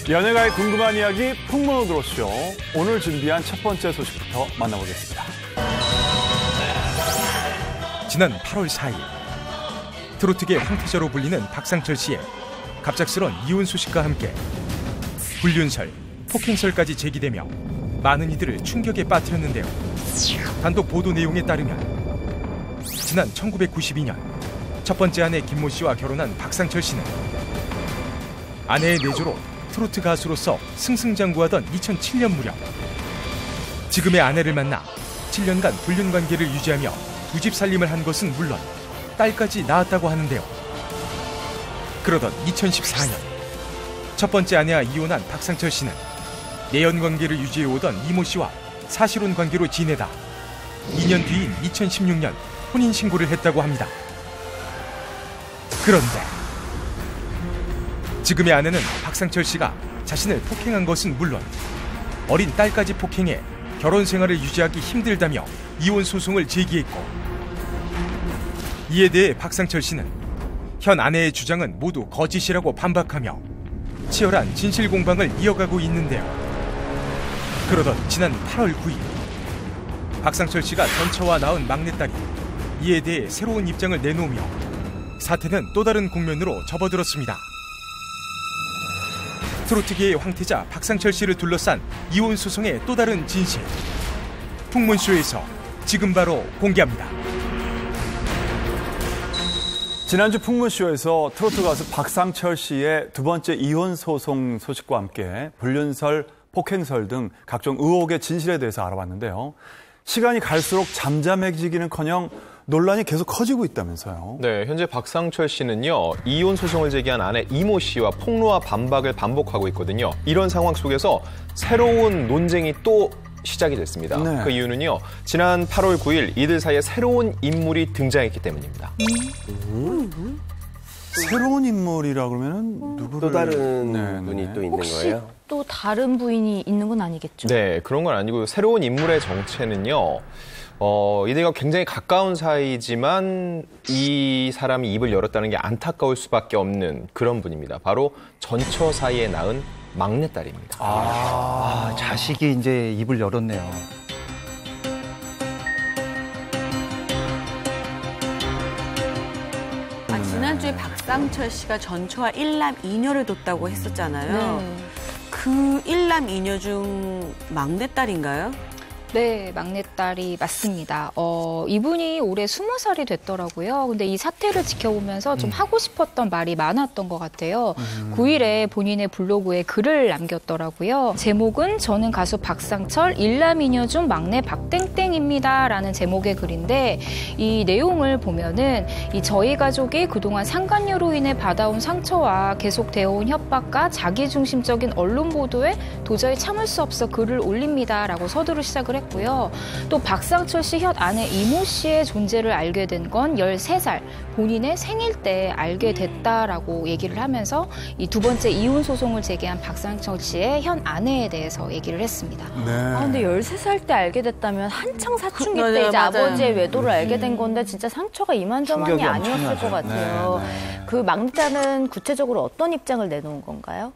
연예가의 궁금한 이야기 풍문으로 들어오시죠. 오늘 준비한 첫 번째 소식부터 만나보겠습니다. 지난 8월 4일 트로트계 황태자로 불리는 박상철 씨의 갑작스런 이혼 소식과 함께 불륜설, 폭행설까지 제기되며 많은 이들을 충격에 빠뜨렸는데요. 단독 보도 내용에 따르면 지난 1992년 첫 번째 아내 김모 씨와 결혼한 박상철 씨는 아내의 내조로 트로트 가수로서 승승장구하던 2007년 무렵 지금의 아내를 만나 7년간 불륜 관계를 유지하며 두 집 살림을 한 것은 물론 딸까지 낳았다고 하는데요. 그러던 2014년 첫 번째 아내와 이혼한 박상철 씨는 내연 관계를 유지해오던 이모 씨와 사실혼 관계로 지내다 2년 뒤인 2016년 혼인신고를 했다고 합니다. 그런데 지금의 아내는 박상철 씨가 자신을 폭행한 것은 물론 어린 딸까지 폭행해 결혼 생활을 유지하기 힘들다며 이혼 소송을 제기했고, 이에 대해 박상철 씨는 현 아내의 주장은 모두 거짓이라고 반박하며 치열한 진실 공방을 이어가고 있는데요. 그러던 지난 8월 9일 박상철 씨가 전처와 낳은 막내딸이 이에 대해 새로운 입장을 내놓으며 사태는 또 다른 국면으로 접어들었습니다. 트로트계의 황태자 박상철 씨를 둘러싼 이혼 소송의 또 다른 진실, 풍문쇼에서 지금 바로 공개합니다. 지난주 풍문쇼에서 트로트 가수 박상철 씨의 두 번째 이혼 소송 소식과 함께 불륜설, 폭행설 등 각종 의혹의 진실에 대해서 알아봤는데요. 시간이 갈수록 잠잠해지기는커녕 논란이 계속 커지고 있다면서요. 네, 현재 박상철 씨는요, 이혼 소송을 제기한 아내 이모 씨와 폭로와 반박을 반복하고 있거든요. 이런 상황 속에서 새로운 논쟁이 또 시작이 됐습니다. 네. 그 이유는요, 지난 8월 9일 이들 사이에 새로운 인물이 등장했기 때문입니다. 새로운 인물이라 그러면은 누구를... 또 다른 분이 또 있는 거예요? 또 다른 부인이 있는 건 아니겠죠? 네, 그런 건 아니고요. 새로운 인물의 정체는요, 이들과 굉장히 가까운 사이지만 이 사람이 입을 열었다는 게 안타까울 수밖에 없는 그런 분입니다. 바로 전처 사이에 낳은 막내딸입니다. 자식이 이제 입을 열었네요. 지난주에 박상철 씨가 전처와 일남 2녀를 뒀다고 했었잖아요. 네. 그 일남 2녀 중 막내딸인가요? 네, 막내딸이 맞습니다. 이분이 올해 20살이 됐더라고요. 근데 이 사태를 지켜보면서 좀 하고 싶었던 말이 많았던 것 같아요. 9일에 본인의 블로그에 글을 남겼더라고요. 제목은 저는 가수 박상철 일남이녀 중 막내 박땡땡입니다. 라는 제목의 글인데, 이 내용을 보면은 이 저희 가족이 그동안 상간녀로 인해 받아온 상처와 계속되어 온 협박과 자기중심적인 언론 보도에 도저히 참을 수 없어 글을 올립니다. 라고 서두를 시작을 했고요. 또 박상철 씨 현 아내 이모 씨의 존재를 알게 된 건 13살 본인의 생일 때 알게 됐다라고 얘기를 하면서 이 두 번째 이혼 소송을 제기한 박상철 씨의 현 아내에 대해서 얘기를 했습니다. 네. 근데 13살 때 알게 됐다면 한창 사춘기 맞아요, 때 이제 맞아요. 아버지의 외도를 알게 된 건데 진짜 상처가 이만저만이 충격이 아니었을 엄청나죠. 것 같아요. 네. 그 막내딸은 구체적으로 어떤 입장을 내놓은 건가요?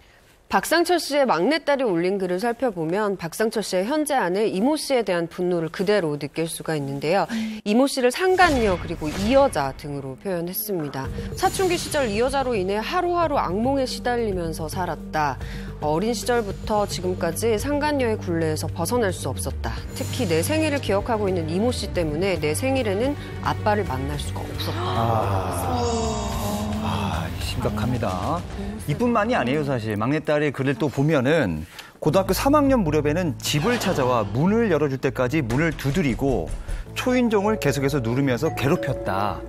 박상철 씨의 막내딸이 올린 글을 살펴보면 박상철 씨의 현재 아내 이모 씨에 대한 분노를 그대로 느낄 수가 있는데요. 이모 씨를 상간녀 그리고 이여자 등으로 표현했습니다. 사춘기 시절 이여자로 인해 하루하루 악몽에 시달리면서 살았다. 어린 시절부터 지금까지 상간녀의 굴레에서 벗어날 수 없었다. 특히 내 생일을 기억하고 있는 이모 씨 때문에 내 생일에는 아빠를 만날 수가 없었다. 심각합니다. 이뿐만이 아니에요, 사실. 막내딸의 글을 또 보면은 고등학교 3학년 무렵에는 집을 찾아와 문을 열어줄 때까지 문을 두드리고 초인종을 계속해서 누르면서 괴롭혔다.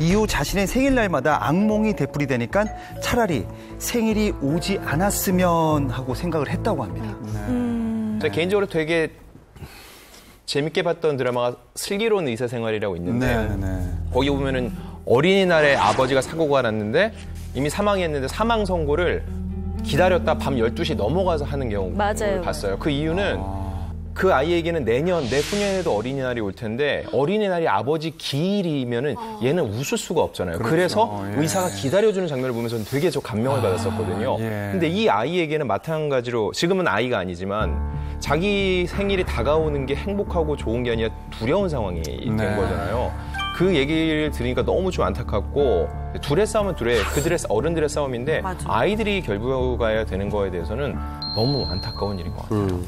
이후 자신의 생일날마다 악몽이 되풀이되니까 차라리 생일이 오지 않았으면 하고 생각을 했다고 합니다. 제가 개인적으로 되게 재밌게 봤던 드라마가 슬기로운 의사생활이라고 있는데 거기 보면은 어린이날에 아버지가 사고가 났는데 이미 사망했는데 사망 선고를 기다렸다 밤 12시 넘어가서 하는 경우를 봤어요. 그 이유는 그 아이에게는 내후년에도 어린이날이 올 텐데 어린이날이 아버지 기일이면은 얘는 웃을 수가 없잖아요. 그렇죠. 그래서 예. 의사가 기다려주는 장면을 보면서 되게 저 감명을 받았었거든요. 예. 근데 이 아이에게는 마찬가지로 지금은 아이가 아니지만 자기 생일이 다가오는 게 행복하고 좋은 게 아니라 두려운 상황이 된 거잖아요. 그 얘기를 들으니까 너무 좀 안타깝고 둘의 싸움은 그들의 어른들의 싸움인데 맞아. 아이들이 결부가야 되는 거에 대해서는 너무 안타까운 일인 것 같아요.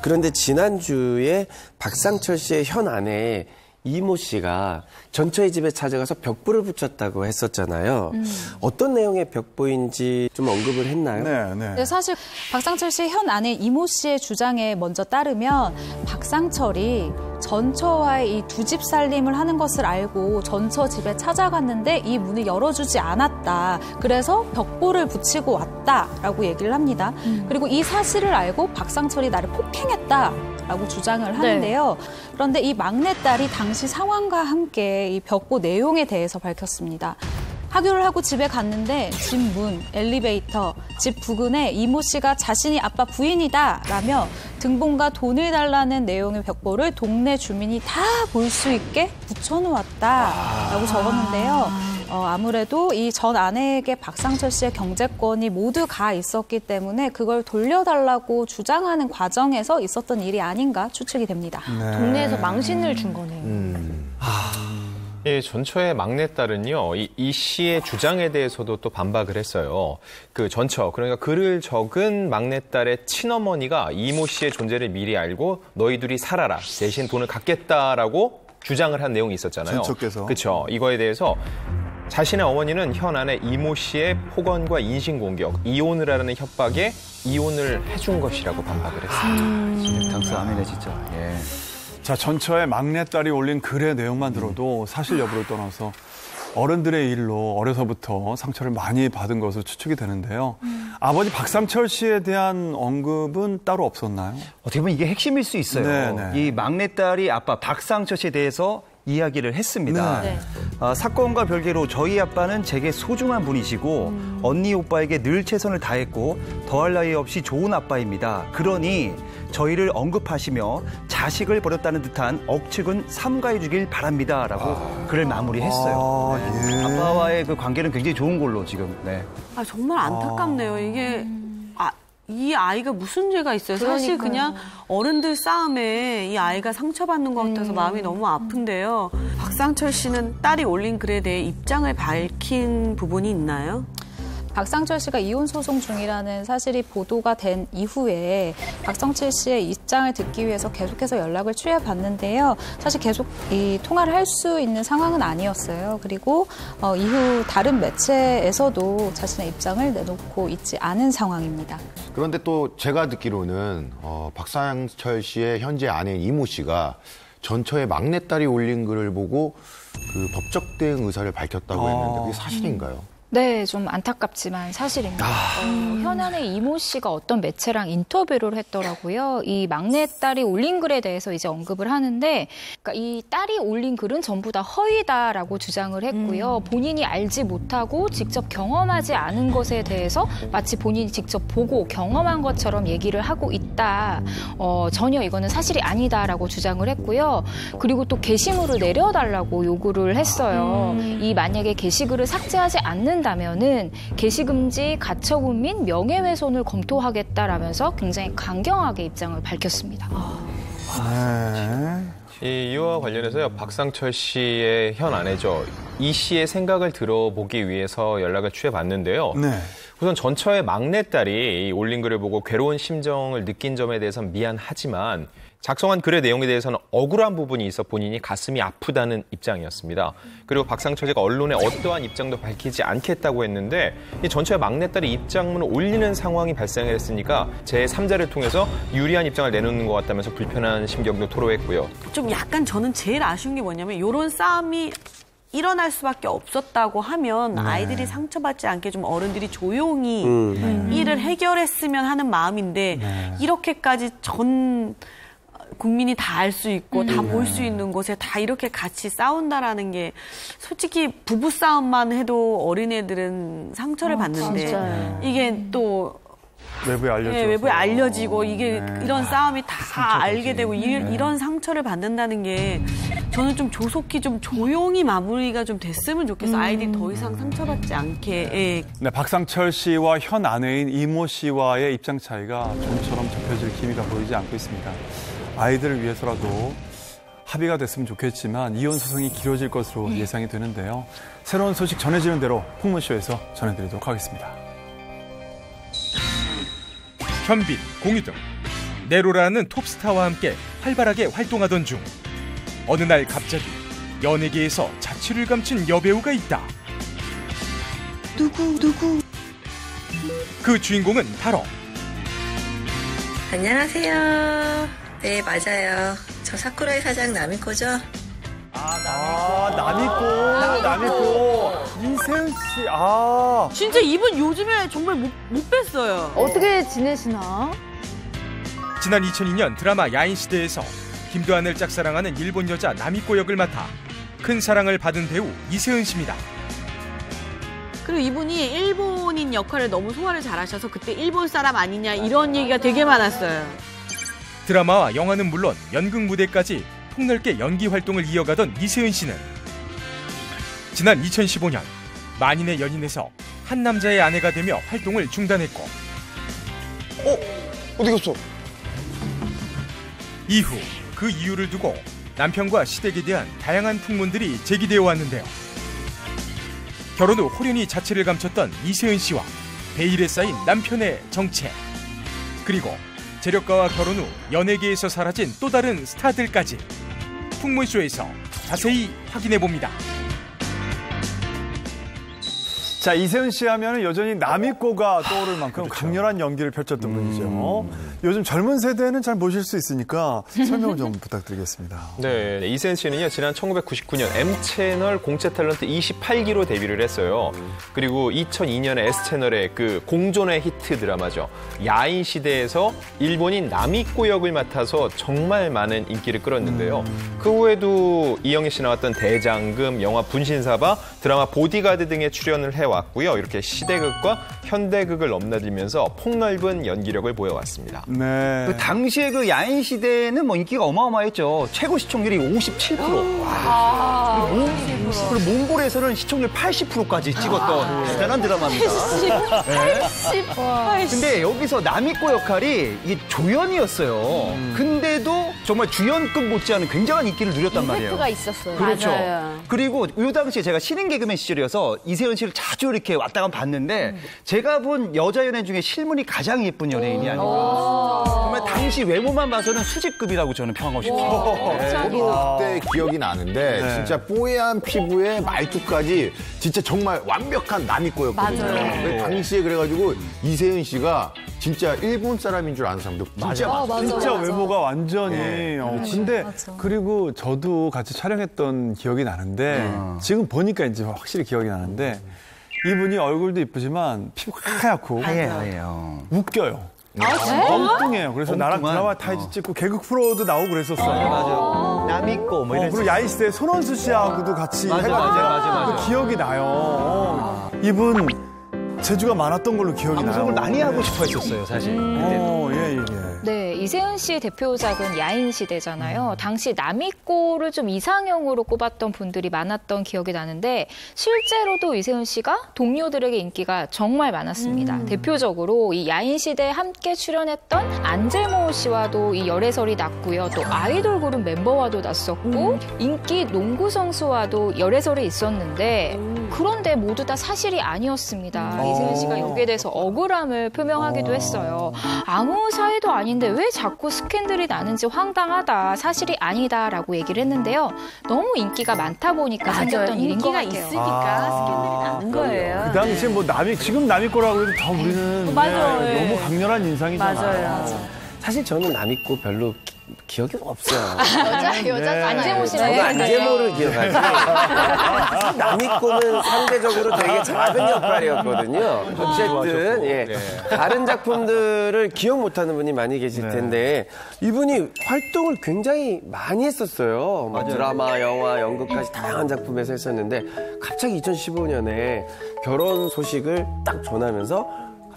그런데 지난주에 박상철 씨의 현 아내 이모 씨가 전처의 집에 찾아가서 벽보를 붙였다고 했었잖아요. 어떤 내용의 벽보인지 좀 언급을 했나요? 네. 근데 사실 박상철 씨의 현 아내 이모 씨의 주장에 먼저 따르면 박상철이 전처와의 이 두 집 살림을 하는 것을 알고 전처 집에 찾아갔는데 이 문을 열어주지 않았다. 그래서 벽보를 붙이고 왔다라고 얘기를 합니다. 그리고 이 사실을 알고 박상철이 나를 폭행했다라고 주장을 하는데요. 그런데 이 막내딸이 당시 상황과 함께 이 벽보 내용에 대해서 밝혔습니다. 하교를 하고 집에 갔는데 집 문, 엘리베이터, 집 부근에 이모 씨가 자신이 아빠 부인이다 라며 등본과 돈을 달라는 내용의 벽보를 동네 주민이 다 볼 수 있게 붙여놓았다라고 적었는데요. 아무래도 이 전 아내에게 박상철 씨의 경제권이 모두 가 있었기 때문에 그걸 돌려달라고 주장하는 과정에서 있었던 일이 아닌가 추측이 됩니다. 동네에서 망신을 준 거네요. 예, 전처의 막내딸은요, 이 씨의 주장에 대해서도 또 반박을 했어요. 그 전처, 그러니까 글을 적은 막내딸의 친어머니가 이모 씨의 존재를 미리 알고 너희 둘이 살아라, 대신 돈을 갚겠다라고 주장을 한 내용이 있었잖아요. 전처께서. 그렇죠. 이거에 대해서 자신의 어머니는 현 아내 이모 씨의 폭언과 인신공격, 이혼을 하라는 협박에 이혼을 해준 것이라고 반박을 했습니다. 당사함이네 진짜. 예. 자, 전처의 막내딸이 올린 글의 내용만 들어도 사실 여부를 떠나서 어른들의 일로 어려서부터 상처를 많이 받은 것으로 추측이 되는데요. 아버지 박상철 씨에 대한 언급은 따로 없었나요? 어떻게 보면 이게 핵심일 수 있어요. 네네. 이 막내딸이 아빠 박상철 씨에 대해서 이야기를 했습니다. 네. 사건과 별개로 저희 아빠는 제게 소중한 분이시고 언니 오빠에게 늘 최선을 다했고 더할 나위 없이 좋은 아빠입니다. 그러니 저희를 언급하시며 자식을 버렸다는 듯한 억측은 삼가해 주길 바랍니다라고 글을 마무리했어요. 예. 아빠와의 그 관계는 굉장히 좋은 걸로 지금. 네. 정말 안타깝네요. 이게 이 아이가 무슨 죄가 있어요? 사실 그냥 어른들 싸움에 이 아이가 상처받는 것 같아서 마음이 너무 아픈데요. 박상철 씨는 딸이 올린 글에 대해 입장을 밝힌 부분이 있나요? 박상철 씨가 이혼 소송 중이라는 사실이 보도가 된 이후에 박상철 씨의 입장을 듣기 위해서 계속해서 연락을 취해봤는데요. 사실 계속 이 통화를 할 수 있는 상황은 아니었어요. 그리고 이후 다른 매체에서도 자신의 입장을 내놓고 있지 않은 상황입니다. 그런데 또 제가 듣기로는 박상철 씨의 현재 아내인 이모 씨가 전처의 막내딸이 올린 글을 보고 그 법적 대응 의사를 밝혔다고 했는데 그게 사실인가요? 네, 좀 안타깝지만 사실입니다. 현안의 이모 씨가 어떤 매체랑 인터뷰를 했더라고요. 이 막내딸이 올린 글에 대해서 이제 언급을 하는데, 그러니까 이 딸이 올린 글은 전부 다 허위다라고 주장을 했고요. 본인이 알지 못하고 직접 경험하지 않은 것에 대해서 마치 본인이 직접 보고 경험한 것처럼 얘기를 하고 있다. 전혀 이거는 사실이 아니다라고 주장을 했고요. 그리고 또 게시물을 내려달라고 요구를 했어요. 이 만약에 게시글을 삭제하지 않는 다면은 게시금지, 가처분 및 명예훼손을 검토하겠다라면서 굉장히 강경하게 입장을 밝혔습니다. 이와 관련해서요, 박상철 씨의 현 아내죠. 이 씨의 생각을 들어보기 위해서 연락을 취해봤는데요. 네. 우선 전처의 막내딸이 올린 글을 보고 괴로운 심정을 느낀 점에 대해서는 미안하지만 작성한 글의 내용에 대해서는 억울한 부분이 있어 본인이 가슴이 아프다는 입장이었습니다. 그리고 박상철 씨가 언론에 어떠한 입장도 밝히지 않겠다고 했는데 이 전처의 막내딸이 입장문을 올리는 상황이 발생했으니까 제3자를 통해서 유리한 입장을 내놓는 것 같다면서 불편한 심경도 토로했고요. 좀 약간 저는 제일 아쉬운 게 뭐냐면 이런 싸움이 일어날 수밖에 없었다고 하면 아이들이 상처받지 않게 좀 어른들이 조용히 일을 해결했으면 하는 마음인데 이렇게까지 전 국민이 다 알 수 있고 다 볼 수 있는 곳에 다 이렇게 같이 싸운다라는 게 솔직히 부부 싸움만 해도 어린애들은 상처를 받는데 이게 또 외부에 알려져. 네, 외부에 알려지고 이게 이런 싸움이 다 알게 되고 이런 상처를 받는다는 게 저는 좀 조속히 좀 조용히 마무리가 좀 됐으면 좋겠어요. 아이들이 더 이상 상처받지 않게. 예. 네, 박상철 씨와 현 아내인 이모 씨와의 입장 차이가 좀처럼 좁혀질 기미가 보이지 않고 있습니다. 아이들을 위해서라도 합의가 됐으면 좋겠지만 이혼 소송이 길어질 것으로 예상이 되는데요. 새로운 소식 전해지는 대로 풍문쇼에서 전해드리도록 하겠습니다. 현빈, 공유 등 네로라는 톱스타와 함께 활발하게 활동하던 중 어느 날 갑자기 연예계에서 자취를 감춘 여배우가 있다. 누구? 그 주인공은 바로 안녕하세요. 네, 맞아요. 저 사쿠라의 사장 나미코죠? 남이꼬. 이세은 씨, 진짜 이분 요즘에 정말 못 뵀어요. 어떻게 지내시나? 지난 2002년 드라마 야인시대에서 김도한을 짝사랑하는 일본 여자 나미코 역을 맡아 큰 사랑을 받은 배우 이세은 씨입니다. 그리고 이분이 일본인 역할을 너무 소화를 잘하셔서 그때 일본 사람 아니냐 이런 얘기가 되게 많았어요. 드라마와 영화는 물론 연극 무대까지 폭넓게 연기 활동을 이어가던 이세은 씨는 지난 2015년 만인의 연인에서 한 남자의 아내가 되며 활동을 중단했고 어디 갔어? 이후 그 이유를 두고 남편과 시댁에 대한 다양한 풍문들이 제기되어 왔는데요. 결혼 후 호련히 자취를 감췄던 이세은 씨와 베일에 쌓인 남편의 정체, 그리고 재력가와 결혼 후 연예계에서 사라진 또 다른 스타들까지 풍문쇼에서 자세히 확인해봅니다. 자, 이세은 씨 하면 여전히 나미꼬가 떠오를 만큼 강렬한 연기를 펼쳤던 분이죠. 요즘 젊은 세대는 잘 모실 수 있으니까 설명을 좀 부탁드리겠습니다. 네, 이세은 씨는요, 지난 1999년 M채널 공채 탤런트 28기로 데뷔를 했어요. 그리고 2002년에 S채널의 그 공존의 히트 드라마죠. 야인시대에서 일본인 나미꼬 역을 맡아서 정말 많은 인기를 끌었는데요. 그 후에도 이영애 씨 나왔던 대장금, 영화 분신사바, 드라마 보디가드 등에 출연을 해왔고요. 이렇게 시대극과 현대극을 넘나들면서 폭넓은 연기력을 보여왔습니다. 네. 그 당시에 그 야인 시대는 뭐 인기가 어마어마했죠. 최고 시청률이 57%. 와. 그리고 몽골에서는 시청률 80%까지 찍었던 대단한 드라마입니다. 80. 근데 여기서 나미꼬 역할이 이게 조연이었어요. 근데도 정말 주연급 못지않은 굉장한 인기를 누렸단 말이에요. 이펙트가 있었어요. 그렇죠. 맞아요. 그리고 이 당시에 제가 신인 개그맨 시절이어서 이세은 씨를 자주 이렇게 왔다 갔다 봤는데 제가 본 여자 연예인 중에 실물이 가장 예쁜 연예인이 아닌가. 정말 당시 외모만 봐서는 수직급이라고 저는 평하고 싶어요. 저도 그때 기억이 나는데 진짜 뽀얀 피부에 말투까지 진짜 정말 완벽한 나미꼬였거든요. 맞아요. 당시에 그래가지고 이세은 씨가 진짜 일본 사람인 줄 아는 사람도 진짜 많았어요. 진짜 외모가 완전히. 근데 그리고 저도 같이 촬영했던 기억이 나는데 지금 보니까 이제 확실히 기억이 나는데 이분이 얼굴도 이쁘지만 피부가 하얗고 하얘요. 웃겨요. 엉뚱해요. 그래서 나랑 드라마 타이즈 찍고 개그 프로도 나오고 그랬었어요. 맞아요. 나미꼬 뭐 이런. 그리고 야인시대 손원수 씨하고도 같이 해가지고 맞아. 그 기억이 나요. 이분 재주가 많았던 걸로 기억이 나요. 방송을 많이 하고 싶어 했었어요, 사실. 예. 네, 이세은 씨의 대표작은 야인시대잖아요. 당시 나미꼬를 좀 이상형으로 꼽았던 분들이 많았던 기억이 나는데 실제로도 이세은 씨가 동료들에게 인기가 정말 많았습니다. 대표적으로 이 야인시대에 함께 출연했던 안젤모 씨와도 이 열애설이 났고요. 또 아이돌 그룹 멤버와도 났었고 인기 농구 선수와도 열애설이 있었는데 그런데 모두 다 사실이 아니었습니다. 이세은 씨가 여기에 대해서 억울함을 표명하기도 했어요. 아무 사이도 아닌데 왜 자꾸 스캔들이 나는지 황당하다, 사실이 아니다라고 얘기를 했는데요. 너무 인기가 많다 보니까 생겼던 일인 것 인기가 같아요. 있으니까 스캔들이 나는 거예요. 그 당시에 뭐 지금 나미꼬라고 해도 더 우리는 맞아요. 너무 강렬한 인상이잖아요. 맞아요. 사실 저는 나미꼬 별로 기억이 없어요. 여자잖아요. 안재모 씨는 저도 안재모를 기억하지. 나미꼬는 상대적으로 되게 작은 역할이었거든요. 어쨌든 예. 다른 작품들을 기억 못하는 분이 많이 계실 텐데 이분이 활동을 굉장히 많이 했었어요. 뭐 드라마, 영화, 연극까지 다양한 작품에서 했었는데 갑자기 2015년에 결혼 소식을 딱 전하면서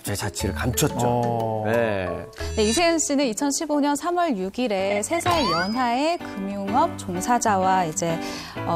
제 자취를 감췄죠. 네. 네, 이세은 씨는 2015년 3월 6일에 3살 연하의 금융업 종사자와 이제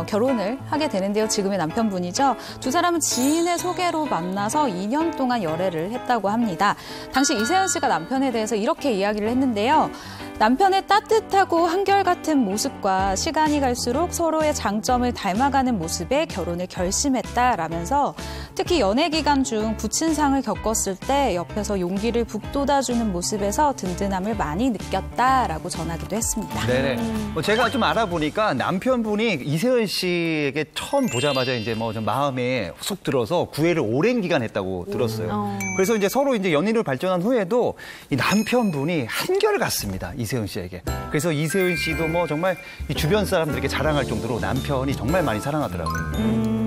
결혼을 하게 되는데요. 지금의 남편분이죠. 두 사람은 지인의 소개로 만나서 2년 동안 열애를 했다고 합니다. 당시 이세은 씨가 남편에 대해서 이렇게 이야기를 했는데요. 남편의 따뜻하고 한결같은 모습과 시간이 갈수록 서로의 장점을 닮아가는 모습에 결혼을 결심했다라면서 특히 연애 기간 중 부친상을 겪었을 때 옆에서 용기를 북돋아주는 모습에서 든든함을 많이 느꼈다라고 전하기도 했습니다. 네네. 제가 좀 알아보니까 남편분이 이세은 씨에게 처음 보자마자 이제 뭐 좀 마음에 훅 들어서 구애를 오랜 기간 했다고 들었어요. 그래서 이제 서로 이제 연인으로 발전한 후에도 이 남편분이 한결 같습니다. 이세은 씨에게. 그래서 이세은 씨도 뭐 정말 이 주변 사람들에게 자랑할 정도로 남편이 정말 많이 사랑하더라고요.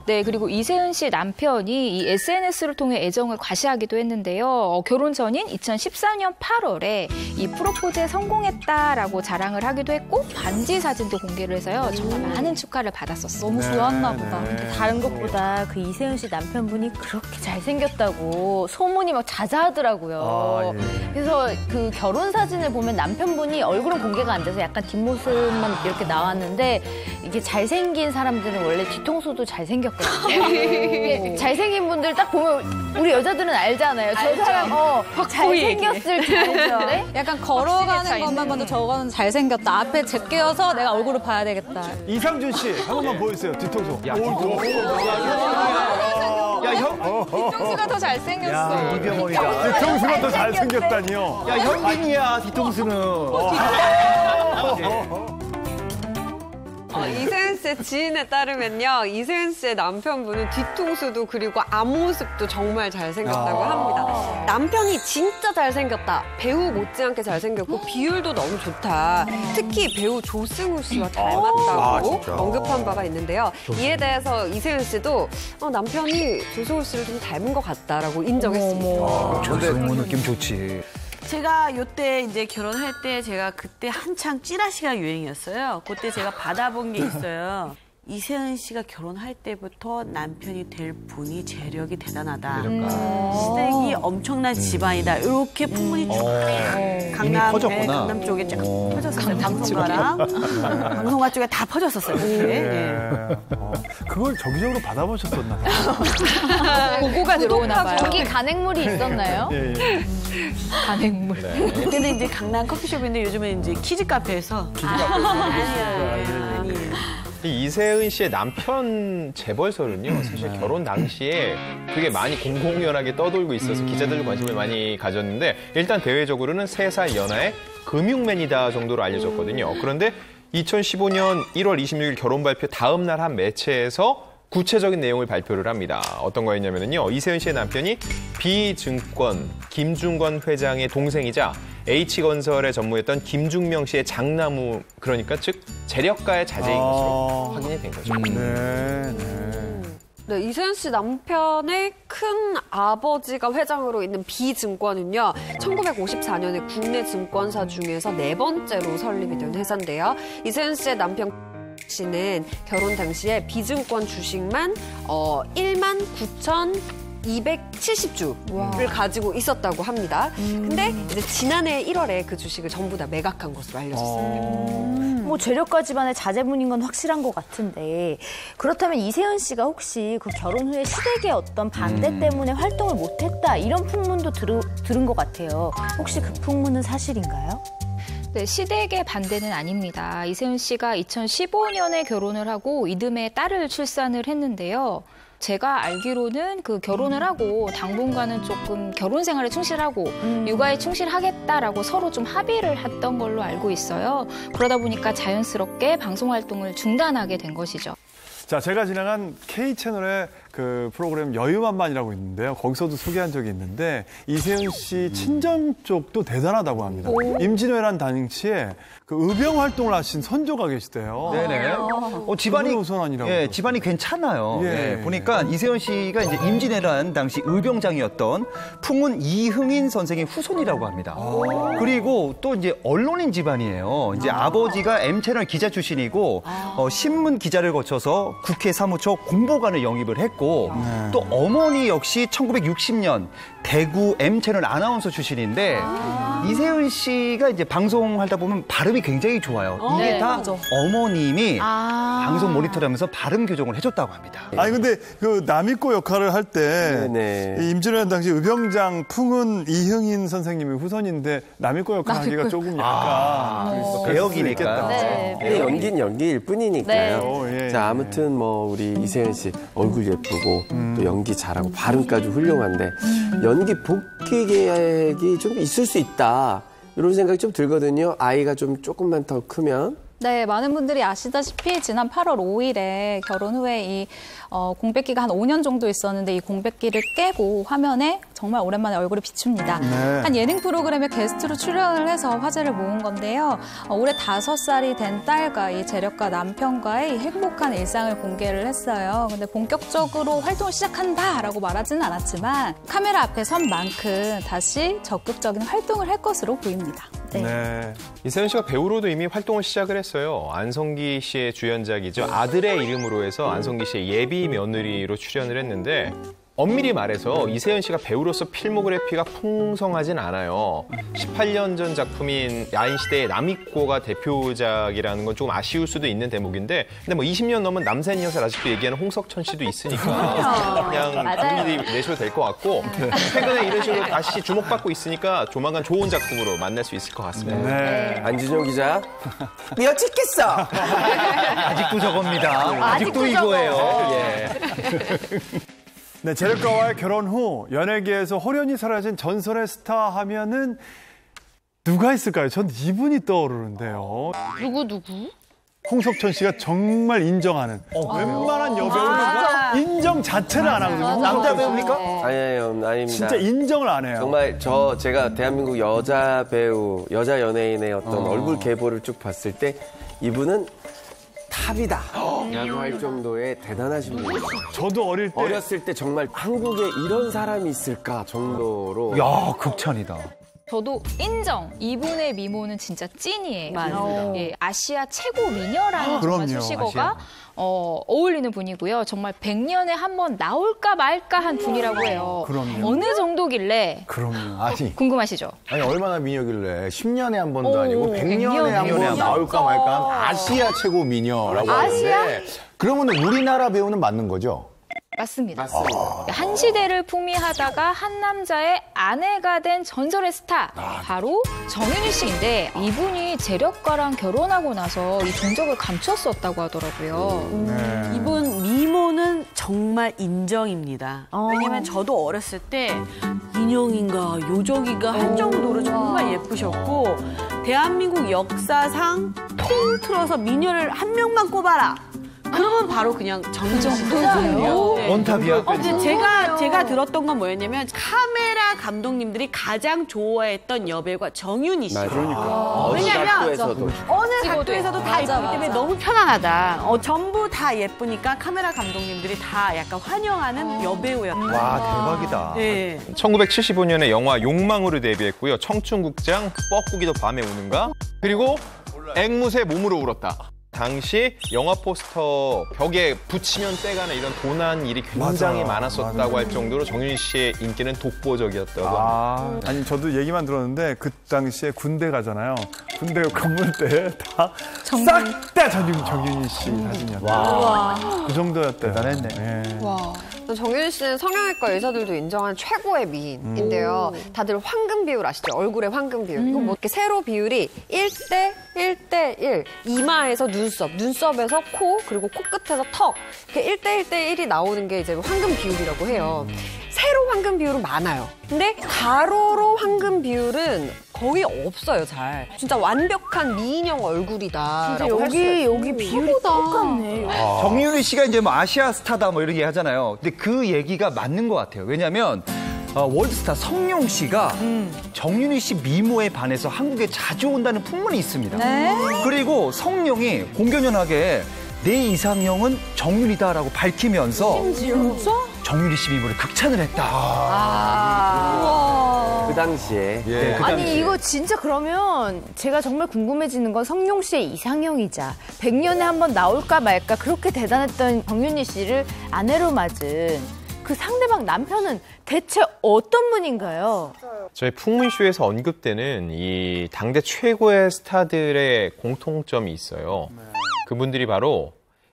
네, 그리고 이세은 씨 남편이 이 SNS를 통해 애정을 과시하기도 했는데요. 결혼 전인 2014년 8월에 이 프로포즈에 성공했다라고 자랑을 하기도 했고 반지 사진도 공개를 해서요. 정말 많은 축하를 받았었어요. 너무 좋았나 보다. 근데 다른 것보다 그 이세은 씨 남편분이 그렇게 잘생겼다고 소문이 막 자자하더라고요. 그래서 그 결혼 사진을 보면 남편분이 얼굴은 공개가 안 돼서 약간 뒷모습만 이렇게 나왔는데 이게 잘생긴 사람들은 원래 뒤통수도 잘생겼거든요. 잘생긴 분들 딱 보면 우리 여자들은 알잖아요. 저 사람 잘생겼을 텐데 약간 걸어가는 것만 봐도 저거는 잘생겼다. 앞에 제껴서 내가 얼굴을 봐야 되겠다. 이상준 씨, 한 번만 보여주세요. 뒤통수. 야, 형. 뒤통수가 더 잘생겼어. 이병헌이다. 뒤통수가 더 잘생겼다니요. 야, 현빈이야, 뒤통수는. 이세은 씨의 지인에 따르면요. 이세은 씨의 남편분은 뒤통수도 그리고 앞모습도 정말 잘생겼다고 합니다. 남편이 진짜 잘생겼다. 배우 못지않게 잘생겼고 비율도 너무 좋다. 특히 배우 조승우 씨와 닮았다고 언급한 바가 있는데요. 이에 대해서 이세은 씨도 남편이 조승우 씨를 좀 닮은 것 같다라고 인정했습니다. 조승우 느낌 좋지. 제가 요때 이제 결혼할 때 제가 그때 한창 찌라시가 유행이었어요. 그때 제가 받아본 게 있어요. 이세은 씨가 결혼할 때부터 남편이 될 분이 재력이 대단하다. 시댁이 엄청난 집안이다. 이렇게 풍문이 쭉 강남 쪽에 쫙 퍼졌었어요. 방송가랑 방송가 쪽에 다 퍼졌었어요. 그걸 정기적으로 받아보셨었나 봐요. 보고가 들어오나 봐요. 거기 간행물이 있었나요? 간행물. 그때는 이제 강남 커피숍인데 요즘은 이제 키즈 카페에서. 아니에요. 이 이세은 씨의 남편 재벌설은요, 사실 결혼 당시에 그게 많이 공공연하게 떠돌고 있어서 기자들도 관심을 많이 가졌는데, 일단 대외적으로는 3살 연하의 금융맨이다 정도로 알려졌거든요. 그런데 2015년 1월 26일 결혼 발표 다음 날 한 매체에서 구체적인 내용을 발표를 합니다. 어떤 거였냐면요, 이세은 씨의 남편이 B증권 김중건 회장의 동생이자 H건설에 전무했던 김중명 씨의 장나무, 그러니까 즉 재력가의 자제인 것으로 확인이 된 거죠. 네, 이세은 씨 남편의 큰 아버지가 회장으로 있는 B증권은요, 1954년에 국내 증권사 중에서 4번째로 설립이 된 회사인데요. 이세은 씨의 남편 씨는 결혼 당시에 B증권 주식만 19,270주를 가지고 있었다고 합니다. 근데 이제 지난해 1월에 그 주식을 전부 다 매각한 것으로 알려졌습니다. 뭐 재력가 집안의 자제분인 건 확실한 것 같은데, 그렇다면 이세은 씨가 혹시 그 결혼 후에 시댁의 어떤 반대 때문에 활동을 못했다 이런 풍문도 들은 것 같아요. 혹시 그 풍문은 사실인가요? 네, 시댁의 반대는 아닙니다. 이세은 씨가 2015년에 결혼을 하고 이듬해 딸을 출산을 했는데요. 제가 알기로는 그 결혼을 하고 당분간은 조금 결혼 생활에 충실하고 육아에 충실하겠다라고 서로 좀 합의를 했던 걸로 알고 있어요. 그러다 보니까 자연스럽게 방송 활동을 중단하게 된 것이죠. 자, 제가 진행한 K채널의 그 프로그램 여유만만이라고 있는데요. 거기서도 소개한 적이 있는데 이세은 씨 친정 쪽도 대단하다고 합니다. 임진왜란 당시에 그 의병 활동을 하신 선조가 계시대요. 네네. 집안이 우선아니라고. 예, 집안이 괜찮아요. 예. 보니까 이세은 씨가 이제 임진왜란 당시 의병장이었던 풍문 이흥인 선생의 후손이라고 합니다. 그리고 또 이제 언론인 집안이에요. 이제 아버지가 M채널 기자 출신이고 신문 기자를 거쳐서 국회 사무처 공보관을 영입을 했고 하셨고 또 어머니 역시 1960년 대구 M채널 아나운서 출신인데 이세은 씨가 이제 방송하다 보면 발음이 굉장히 좋아요. 이게 네, 다 맞아. 어머님이 방송 모니터를 하면서 발음 교정을 해줬다고 합니다. 아니 근데 그 남이꼬 역할을 할 때 네네. 임진왜란 당시 의병장 풍은 이흥인 선생님이 후손인데 남이꼬 역할 하기가 조금 약간 배역이니까. 네. 근데 연기는 연기일 뿐이니까요. 네. 예, 자, 아무튼 뭐 우리 이세은 씨 얼굴 예쁘고 또 연기 잘하고 발음까지 훌륭한데 연기 복귀 계획이 좀 있을 수 있다. 이런 생각이 좀 들거든요. 아이가 좀 조금만 더 크면. 네, 많은 분들이 아시다시피 지난 8월 5일에 결혼 후에 이 공백기가 한 5년 정도 있었는데 이 공백기를 깨고 화면에 정말 오랜만에 얼굴을 비춥니다. 네. 한 예능 프로그램에 게스트로 출연을 해서 화제를 모은 건데요. 올해 5살이 된 딸과 이 재력가 남편과의 행복한 일상을 공개를 했어요. 근데 본격적으로 활동을 시작한다라고 말하지는 않았지만 카메라 앞에 선 만큼 다시 적극적인 활동을 할 것으로 보입니다. 네. 이세은 씨가 배우로도 이미 활동을 시작을 했어요. 안성기 씨의 주연작이죠. 아들의 이름으로 해서 안성기 씨의 예비 며느리로 출연을 했는데 엄밀히 말해서 이세은 씨가 배우로서 필모그래피가 풍성하진 않아요. 18년 전 작품인 야인시대의 남이꼬가 대표작이라는 건 조금 아쉬울 수도 있는 대목인데 근데 뭐 20년 넘은 남산 여사를 아직도 얘기하는 홍석천 씨도 있으니까 그냥 본인이 내셔도 될 것 같고 최근에 이런 식으로 다시 주목받고 있으니까 조만간 좋은 작품으로 만날 수 있을 것 같습니다. 네. 안준영 기자. 몇 찍겠어? 아직도 저겁니다. 아직도 이거예요. 예. 네, 재력가와의 결혼 후 연예계에서 호련히 사라진 전설의 스타 하면은 누가 있을까요? 전 이분이 떠오르는데요. 누구? 홍석천 씨가 정말 인정하는 웬만한 여배우는 인정 자체를 안 하거든요. 남자 배우입니까? 아니에요, 아닙니다. 진짜 인정을 안 해요. 정말 제가 대한민국 여자 배우, 여자 연예인의 어떤 얼굴 계보를 쭉 봤을 때 이분은 탑이다 라고 할 정도의 대단하신 분이에요. 저도 어렸을 때 정말 한국에 이런 사람이 있을까 정도로. 야, 극찬이다. 저도 인정. 이분의 미모는 진짜 찐이에요. 맞아요. 예, 아시아 최고 미녀라는 정말 수식어가 어울리는 분이고요. 정말 100년에 한 번 나올까 말까 한 분이라고 해요. 그럼요. 어느 정도길래 그럼요. 아니, 궁금하시죠? 아니 얼마나 미녀길래 10년에 한 번도 아니고 100년에 100년에 한 번 나올까 말까 한 아시아 최고 미녀라고 하는데 그러면 우리나라 배우는 맞는 거죠? 맞습니다. 한 시대를 풍미하다가 한 남자의 아내가 된 전설의 스타 바로 정윤희 씨인데 이분이 재력가랑 결혼하고 나서 이 종적을 감췄었다고 하더라고요. 이분 미모는 정말 인정입니다. 왜냐면 저도 어렸을 때 인형인가 요정인가 할 정도로 정말 예쁘셨고 대한민국 역사상 통틀어서 미녀를 한 명만 꼽아라. 그러면 바로 그냥 정정도예요. 원탑이야. 근데 제가 들었던 건 뭐였냐면 카메라 감독님들이 가장 좋아했던 여배우가 정윤희 씨. 그러니까. 왜냐면 어느 찍어도. 각도에서도 다 맞아, 예쁘기 때문에 맞아. 너무 편안하다. 전부 다 예쁘니까 카메라 감독님들이 다 약간 환영하는 여배우였다. 와, 대박이다. 네. 1975년에 영화 욕망으로 데뷔했고요. 청춘국장, 뻐꾸기도 밤에 우는가? 그리고 앵무새 몸으로 울었다. 당시 영화 포스터 벽에 붙이면 떼가는 이런 도난 일이 굉장히 많았었다고 할 정도로 정윤희 씨의 인기는 독보적이었다고 합니다. 아니 저도 얘기만 들었는데 그 당시에 군대 가잖아요. 군대 건물 때 다 싹 다 정윤희 씨 사진이었어요. 그 정도였대요. 대단했네. 네. 정윤희 씨는 성형외과 의사들도 인정한 최고의 미인인데요. 다들 황금 비율 아시죠? 얼굴의 황금 비율. 이건 뭐 이렇게 세로 비율이 1대 1대1. 이마에서 눈썹에서 코, 그리고 코끝에서 턱. 이렇게 1대 1대 1이 나오는 게 이제 황금 비율이라고 해요. 세로 황금 비율은 많아요. 근데 가로로 황금 비율은 거의 없어요, 잘. 진짜 완벽한 미인형 얼굴이다라고 할 수 있어요. 여기 비율이 똑같네. 정윤희 씨가 이제 뭐 아시아 스타다 뭐 이렇게 하잖아요. 근데 그 얘기가 맞는 것 같아요. 왜냐하면 월드스타 성룡 씨가 정윤희 씨 미모에 반해서 한국에 자주 온다는 풍문이 있습니다. 그리고 성룡이 공견연하게 내 이상형은 정윤이다라고 밝히면서 정윤희 씨 미모를 극찬을 했다. 당시에. 예. 아니 이거 진짜 그러면 제가 정말 궁금해지는 건 성룡 씨의 이상형이자 100년에 한 번 나올까 말까 그렇게 대단했던 정윤희 씨를 아내로 맞은 그 상대방 남편은 대체 어떤 분인가요? 저희 풍문쇼에서 언급되는 이 당대 최고의 스타들의 공통점이 있어요. 그분들이 바로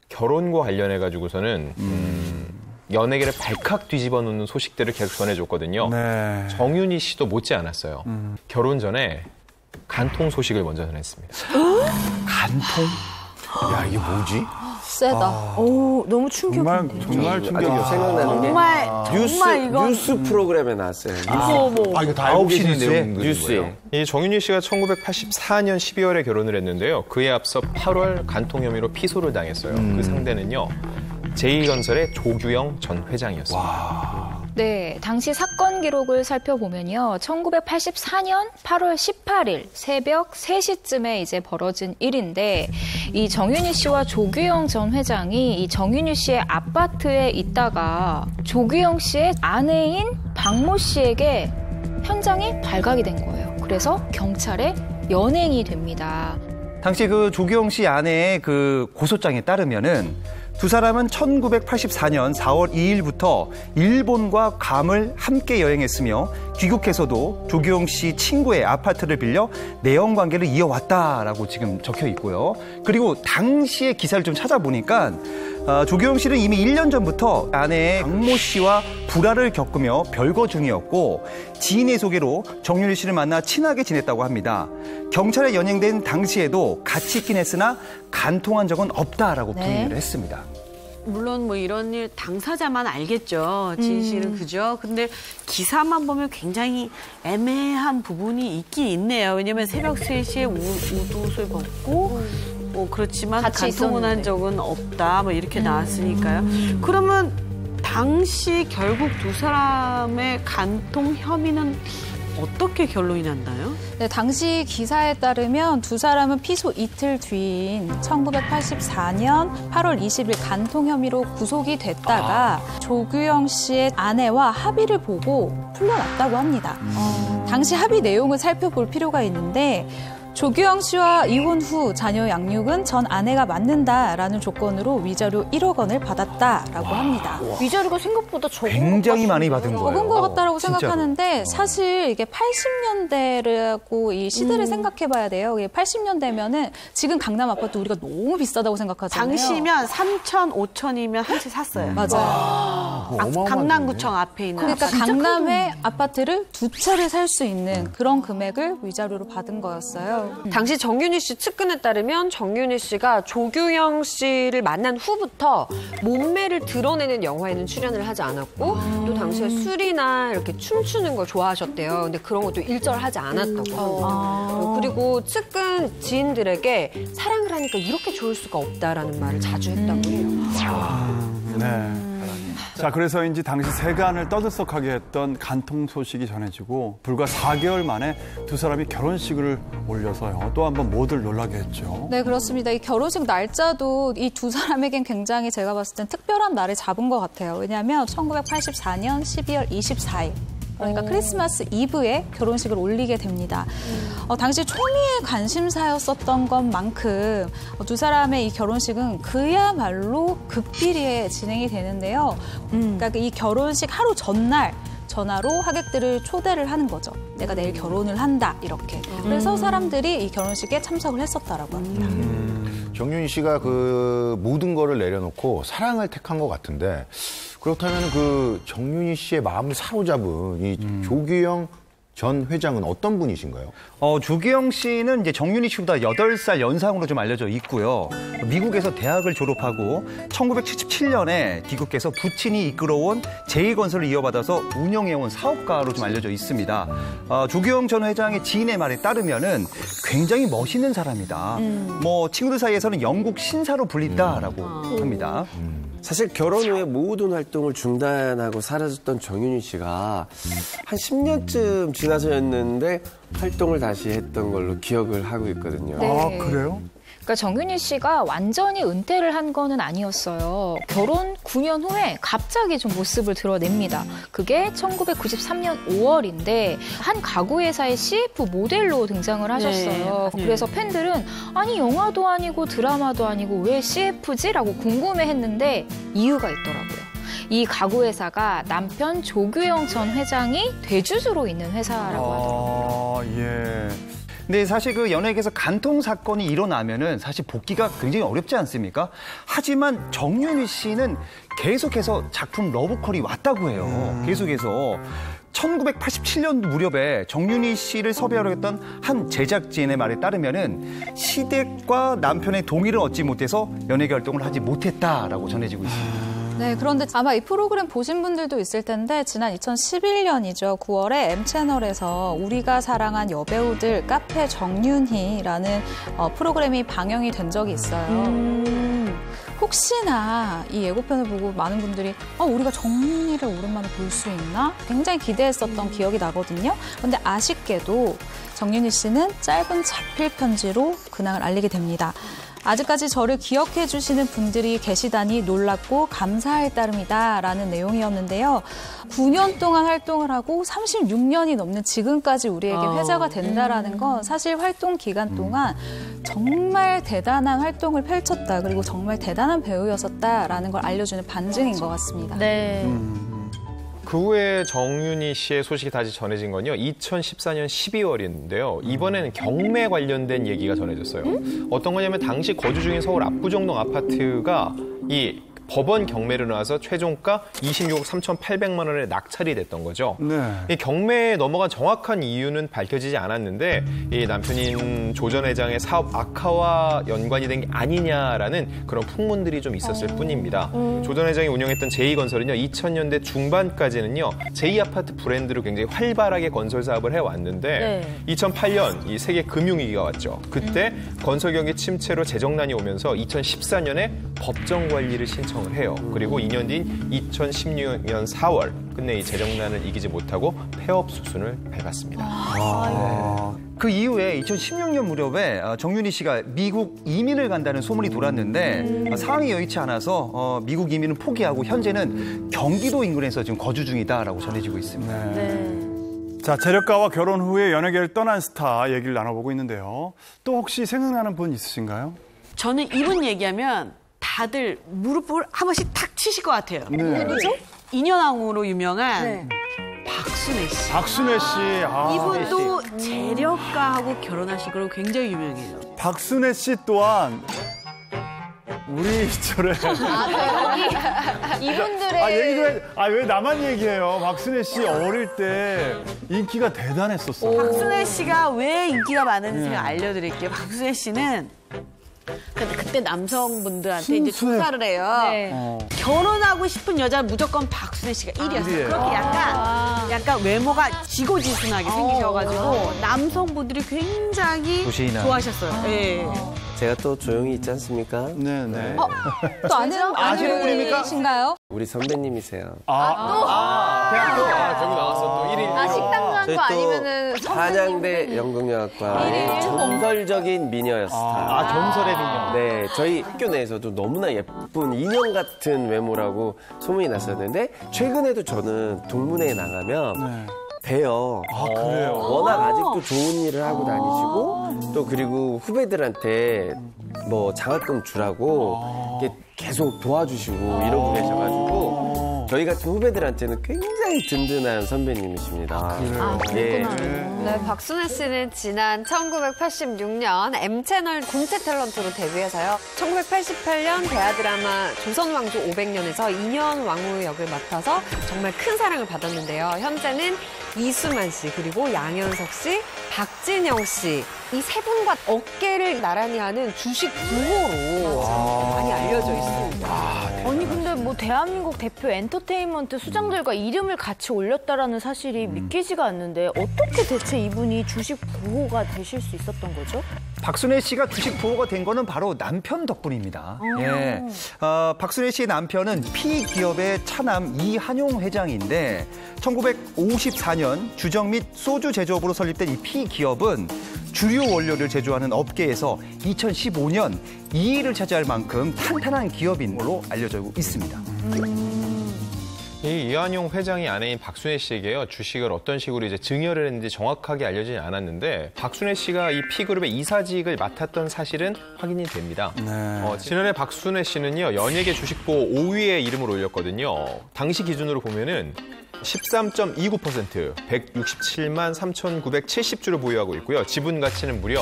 결혼과 관련해가지고서는 연예계를 발칵 뒤집어 놓는 소식들을 계속 전해줬거든요. 네. 정윤희 씨도 못지 않았어요. 결혼 전에 간통 소식을 먼저 전했습니다. 간통? 야, 이게 뭐지? 세다. 오, 너무 충격인데. 정말 충격이었어요. 생각나는 게 정말 이건 뉴스 프로그램에 나왔어요. 이거 다 알고 계시는 내용 뉴스에. 이 정윤희 씨가 1984년 12월에 결혼을 했는데요. 그에 앞서 8월 간통 혐의로 피소를 당했어요. 그 상대는요. 제2건설의 조규영 전 회장이었습니다. 네, 당시 사건 기록을 살펴보면요. 1984년 8월 18일 새벽 3시쯤에 이제 벌어진 일인데 이 정윤희 씨와 조규영 전 회장이 이 정윤희 씨의 아파트에 있다가 조규영 씨의 아내인 박모 씨에게 현장이 발각이 된 거예요. 그래서 경찰에 연행이 됩니다. 당시 그 조규영 씨 아내의 그 고소장에 따르면은 두 사람은 1984년 4월 2일부터 일본과 괌을 함께 여행했으며 귀국해서도 조규영 씨 친구의 아파트를 빌려 내연 관계를 이어왔다라고 지금 적혀 있고요. 그리고 당시의 기사를 좀 찾아보니까 조규영 씨는 이미 1년 전부터 아내의 박모 씨와 불화를 겪으며 별거 중이었고 지인의 소개로 정윤희 씨를 만나 친하게 지냈다고 합니다. 경찰에 연행된 당시에도 같이 있긴 했으나 간통한 적은 없다라고 부인을 했습니다. 물론 뭐 이런 일 당사자만 알겠죠. 진실은 그죠. 근데 기사만 보면 굉장히 애매한 부분이 있긴 있네요. 왜냐면 새벽 3시에 우옷을 벗고 뭐 그렇지만 간통은 한 적은 없다. 뭐 이렇게 나왔으니까요. 그러면 당시 결국 두 사람의 간통 혐의는 어떻게 결론이 났나요? 네, 당시 기사에 따르면 두 사람은 피소 이틀 뒤인 1984년 8월 20일 간통 혐의로 구속이 됐다가 조규영 씨의 아내와 합의를 보고 풀려났다고 합니다. 당시 합의 내용을 살펴볼 필요가 있는데 조규영 씨와 이혼 후 자녀 양육은 전 아내가 맡는다라는 조건으로 위자료 1억 원을 받았다라고 합니다. 위자료가 생각보다 적은 굉장히 많이 받은 거예요. 적은 것 같다라고 진짜로. 생각하는데 사실 이게 80년대라고 이 시대를 생각해봐야 돼요. 80년대면은 지금 강남 아파트 우리가 너무 비싸다고 생각하잖아요. 당시면 3천, 5천이면 한 채 샀어요. 맞아요. 강남구청 앞에 있는 그러니까 아파트. 강남에 아파트를 두 채를 살 수 있는 그런 금액을 위자료로 받은 거였어요. 당시 정윤희 씨 측근에 따르면 정윤희 씨가 조규영 씨를 만난 후부터 몸매를 드러내는 영화에는 출연을 하지 않았고 또 당시에 술이나 이렇게 춤추는 걸 좋아하셨대요. 근데 그런 것도 일절하지 않았다고 합니다. 그리고 측근 지인들에게 사랑을 하니까 이렇게 좋을 수가 없다라는 말을 자주 했다고 해요. 네. 자, 그래서인지 당시 세간을 떠들썩하게 했던 간통 소식이 전해지고 불과 4개월 만에 두 사람이 결혼식을 올려서요. 또 한 번 모두를 놀라게 했죠. 네, 그렇습니다. 이 결혼식 날짜도 이 두 사람에겐 굉장히 제가 봤을 땐 특별한 날을 잡은 것 같아요. 왜냐하면 1984년 12월 24일. 그러니까 크리스마스 이브에 결혼식을 올리게 됩니다. 당시 초미의 관심사였었던 것만큼 두 사람의 이 결혼식은 그야말로 급비리에 진행이 되는데요. 그러니까 이 결혼식 하루 전날 전화로 하객들을 초대를 하는 거죠. 내가 내일 결혼을 한다 이렇게. 그래서 사람들이 이 결혼식에 참석을 했었다라고 합니다. 정윤희 씨가 그 모든 거를 내려놓고 사랑을 택한 것 같은데 그렇다면 그 정윤희 씨의 마음을 사로잡은 이 조규영 전 회장은 어떤 분이신가요? 조규영 씨는 이제 정윤희 씨보다 8살 연상으로 좀 알려져 있고요. 미국에서 대학을 졸업하고 1977년에 귀국해서 부친이 이끌어온 제2건설을 이어받아서 운영해온 사업가로 좀 알려져 있습니다. 조규영 전 회장의 지인의 말에 따르면은 굉장히 멋있는 사람이다. 뭐 친구들 사이에서는 영국 신사로 불린다라고 합니다. 사실 결혼 후에 모든 활동을 중단하고 사라졌던 정윤희 씨가 한 10년쯤 지나서였는데 활동을 다시 했던 걸로 기억을 하고 있거든요. 네. 아, 그래요? 그러니까 정윤희 씨가 완전히 은퇴를 한 거는 아니었어요. 결혼 9년 후에 갑자기 좀 모습을 드러냅니다. 그게 1993년 5월인데 한 가구회사의 CF 모델로 등장을 하셨어요. 네. 그래서 팬들은 아니 영화도 아니고 드라마도 아니고 왜 CF지? 라고 궁금해했는데 이유가 있더라고요. 이 가구회사가 남편 조규영 전 회장이 대주주로 있는 회사라고 하더라고요. 예. 근데 사실 그 연예계에서 간통 사건이 일어나면은 사실 복귀가 굉장히 어렵지 않습니까? 하지만 정윤희 씨는 계속해서 작품 러브콜이 왔다고 해요. 계속해서. 1987년 무렵에 정윤희 씨를 섭외하려 했던 한 제작진의 말에 따르면은 시댁과 남편의 동의를 얻지 못해서 연예계 활동을 하지 못했다라고 전해지고 있습니다. 네, 그런데 아마 이 프로그램 보신 분들도 있을 텐데 지난 2011년이죠. 9월에 M채널에서 우리가 사랑한 여배우들 카페 정윤희라는 프로그램이 방영이 된 적이 있어요. 혹시나 이 예고편을 보고 많은 분들이 우리가 정윤희를 오랜만에 볼 수 있나? 굉장히 기대했었던 기억이 나거든요. 그런데 아쉽게도 정윤희 씨는 짧은 자필 편지로 근황을 알리게 됩니다. 아직까지 저를 기억해 주시는 분들이 계시다니 놀랍고 감사할 따름이다라는 내용이었는데요. 9년 동안 활동을 하고 36년이 넘는 지금까지 우리에게 회자가 된다라는 건 사실 활동 기간 동안 정말 대단한 활동을 펼쳤다. 그리고 정말 대단한 배우였었다라는 걸 알려주는 반증인 것 같습니다. 네. 그 후에 정윤희 씨의 소식이 다시 전해진 건요. 2014년 12월인데요. 이번에는 경매 관련된 얘기가 전해졌어요. 어떤 거냐면 당시 거주 중인 서울 압구정동 아파트가 이 법원 경매를 나와서 최종가 26억 3,800만 원에 낙찰이 됐던 거죠. 네. 이 경매에 넘어간 정확한 이유는 밝혀지지 않았는데 이 남편인 조 전 회장의 사업 악화와 연관이 된 게 아니냐라는 그런 풍문들이 좀 있었을 뿐입니다. 조 전 회장이 운영했던 제2건설은요. 2000년대 중반까지는요. 제2아파트 브랜드로 굉장히 활발하게 건설 사업을 해왔는데 2008년 이 세계 금융위기가 왔죠. 그때 건설 경기 침체로 재정난이 오면서 2014년에 법정 관리를 신청을 해요. 그리고 2년 뒤인 2016년 4월 끝내 이 재정난을 이기지 못하고 폐업 수순을 밟았습니다. 그 이후에 2016년 무렵에 정윤희 씨가 미국 이민을 간다는 소문이 돌았는데 상황이 여의치 않아서 미국 이민은 포기하고 현재는 경기도 인근에서 지금 거주 중이다라고 전해지고 있습니다. 자, 재력가와 결혼 후에 연예계를 떠난 스타 얘기를 나눠보고 있는데요. 또 혹시 생각나는 분 있으신가요? 저는 이분 얘기하면 다들 무릎을 한 번씩 탁 치실 것 같아요. 누구죠? 인연왕으로 유명한 박순애 씨. 박순애 씨. 이분도 재력가하고 결혼하신 걸로 굉장히 유명해요. 박순애 씨 또한 우리 시절에 이분들의 왜 나만 얘기해요? 박순애 씨 어릴 때 인기가 대단했었어요. 박순애 씨가 왜 인기가 많은지 알려드릴게요. 박순애 씨는 근데 그때 남성분들한테 이제 조사를 해요. 결혼하고 싶은 여자는 무조건 박순애 씨가 1위였어요. 그렇게 약간 외모가 지고지순하게 생기셔가지고 남성분들이 굉장히 좋아하셨어요. 네. 제가 또 조용히 있지 않습니까? 네네. 또 아는 분이신가요? 우리 선배님이세요. 대학교 나왔어 또 1위. 식당 간 거 아니면은 한양대 연극영화과 전설적인 미녀 스타. 전설의 미녀. 네, 저희 학교 내에서도 너무나 예쁜 인형 같은 외모라고 소문이 났었는데 최근에도 저는 동문회에 나가면 봬요. 그래요? 워낙 아직도 좋은 일을 하고 다니시고 또 그리고 후배들한테 뭐 장학금 주라고 이렇게 계속 도와주시고 이러고 계셔가지고 저희 같은 후배들한테는 굉장히 든든한 선배님이십니다. 네, 박순애 씨는 지난 1986년 M채널 군체 탤런트로 데뷔해서요. 1988년 대하드라마 조선왕조 500년에서 인현 왕후 역을 맡아서 정말 큰 사랑을 받았는데요. 현재는 이수만 씨, 그리고 양현석 씨, 박진영 씨, 이 세 분과 어깨를 나란히 하는 주식 부호로 많이 알려져 있습니다. 아니 근데 뭐 대한민국 대표 엔터테인먼트 수장들과 이름을 같이 올렸다라는 사실이 믿기지가 않는데 어떻게 대체 이분이 주식 부호가 되실 수 있었던 거죠? 박순애 씨가 주식 부호가 된 거는 바로 남편 덕분입니다. 예. 박순애 씨의 남편은 P기업의 차남 이한용 회장인데 1954년 주정 및 소주 제조업으로 설립된 이 P기업은 주류 원료를 제조하는 업계에서 2015년 2위를 차지할 만큼 탄탄한 기업인 걸로 알려져 있습니다. 이 이한용 회장이 아내인 박순애 씨에게요, 주식을 어떤 식으로 이제 증여를 했는지 정확하게 알려지지 않았는데, 박순애 씨가 이 P그룹의 이사직을 맡았던 사실은 확인이 됩니다. 네. 지난해 박순애 씨는요, 연예계 주식보호 5위에 이름을 올렸거든요. 당시 기준으로 보면은 13.29%, 167만 3,970주를 보유하고 있고요. 지분 가치는 무려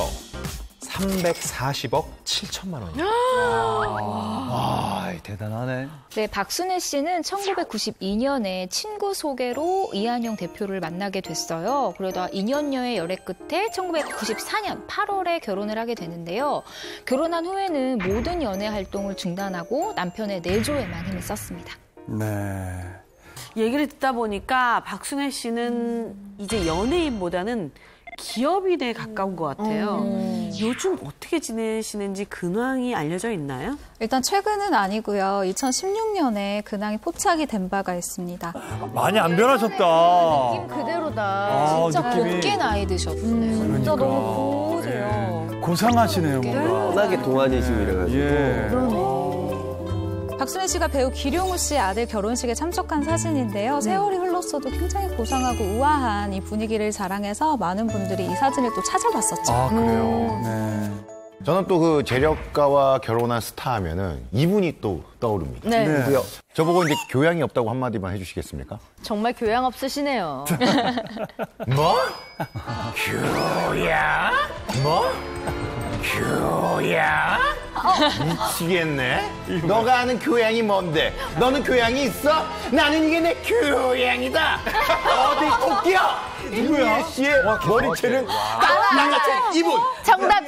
340억 7천만 원이에요. 와, 대단하네. 네, 박순애 씨는 1992년에 친구 소개로 이한용 대표를 만나게 됐어요. 그러다 2년여의 열애 끝에 1994년 8월에 결혼을 하게 되는데요. 결혼한 후에는 모든 연애 활동을 중단하고 남편의 내조에만 힘을 썼습니다. 네. 얘기를 듣다 보니까 박순애 씨는 이제 연예인보다는 기업인에 가까운 것 같아요. 요즘 어떻게 지내시는지 근황이 알려져 있나요? 일단 최근은 아니고요. 2016년에 근황이 포착이 된 바가 있습니다. 많이 안 변하셨다. 느낌 그대로다. 아, 진짜 느낌이. 곱게 나이 드셨네요. 진짜 너무 고우세요. 예. 고상하시네요, 뭔가. 워낙에 동안이시고 이래가지고. 예. 박순애 씨가 배우 기룡우 씨의 아들 결혼식에 참석한 사진인데요. 세월이 흘렀어도 굉장히 고상하고 우아한 이 분위기를 자랑해서 많은 분들이 이 사진을 또 찾아봤었죠. 아, 그래요? 네. 저는 또 그 재력가와 결혼한 스타 하면은 이분이 또 떠오릅니다. 네. 누구요? 저보고 이제 교양이 없다고 한마디만 해주시겠습니까? 정말 교양 없으시네요. 뭐? 교양? 뭐? 교양? 미치겠네. 너가 아는 교양이 뭔데? 너는 교양이 있어? 나는 이게 내 교양이다. 어디 토끼야? 누구야? 씨의 머리채는 딱 나같은 이분. 정답.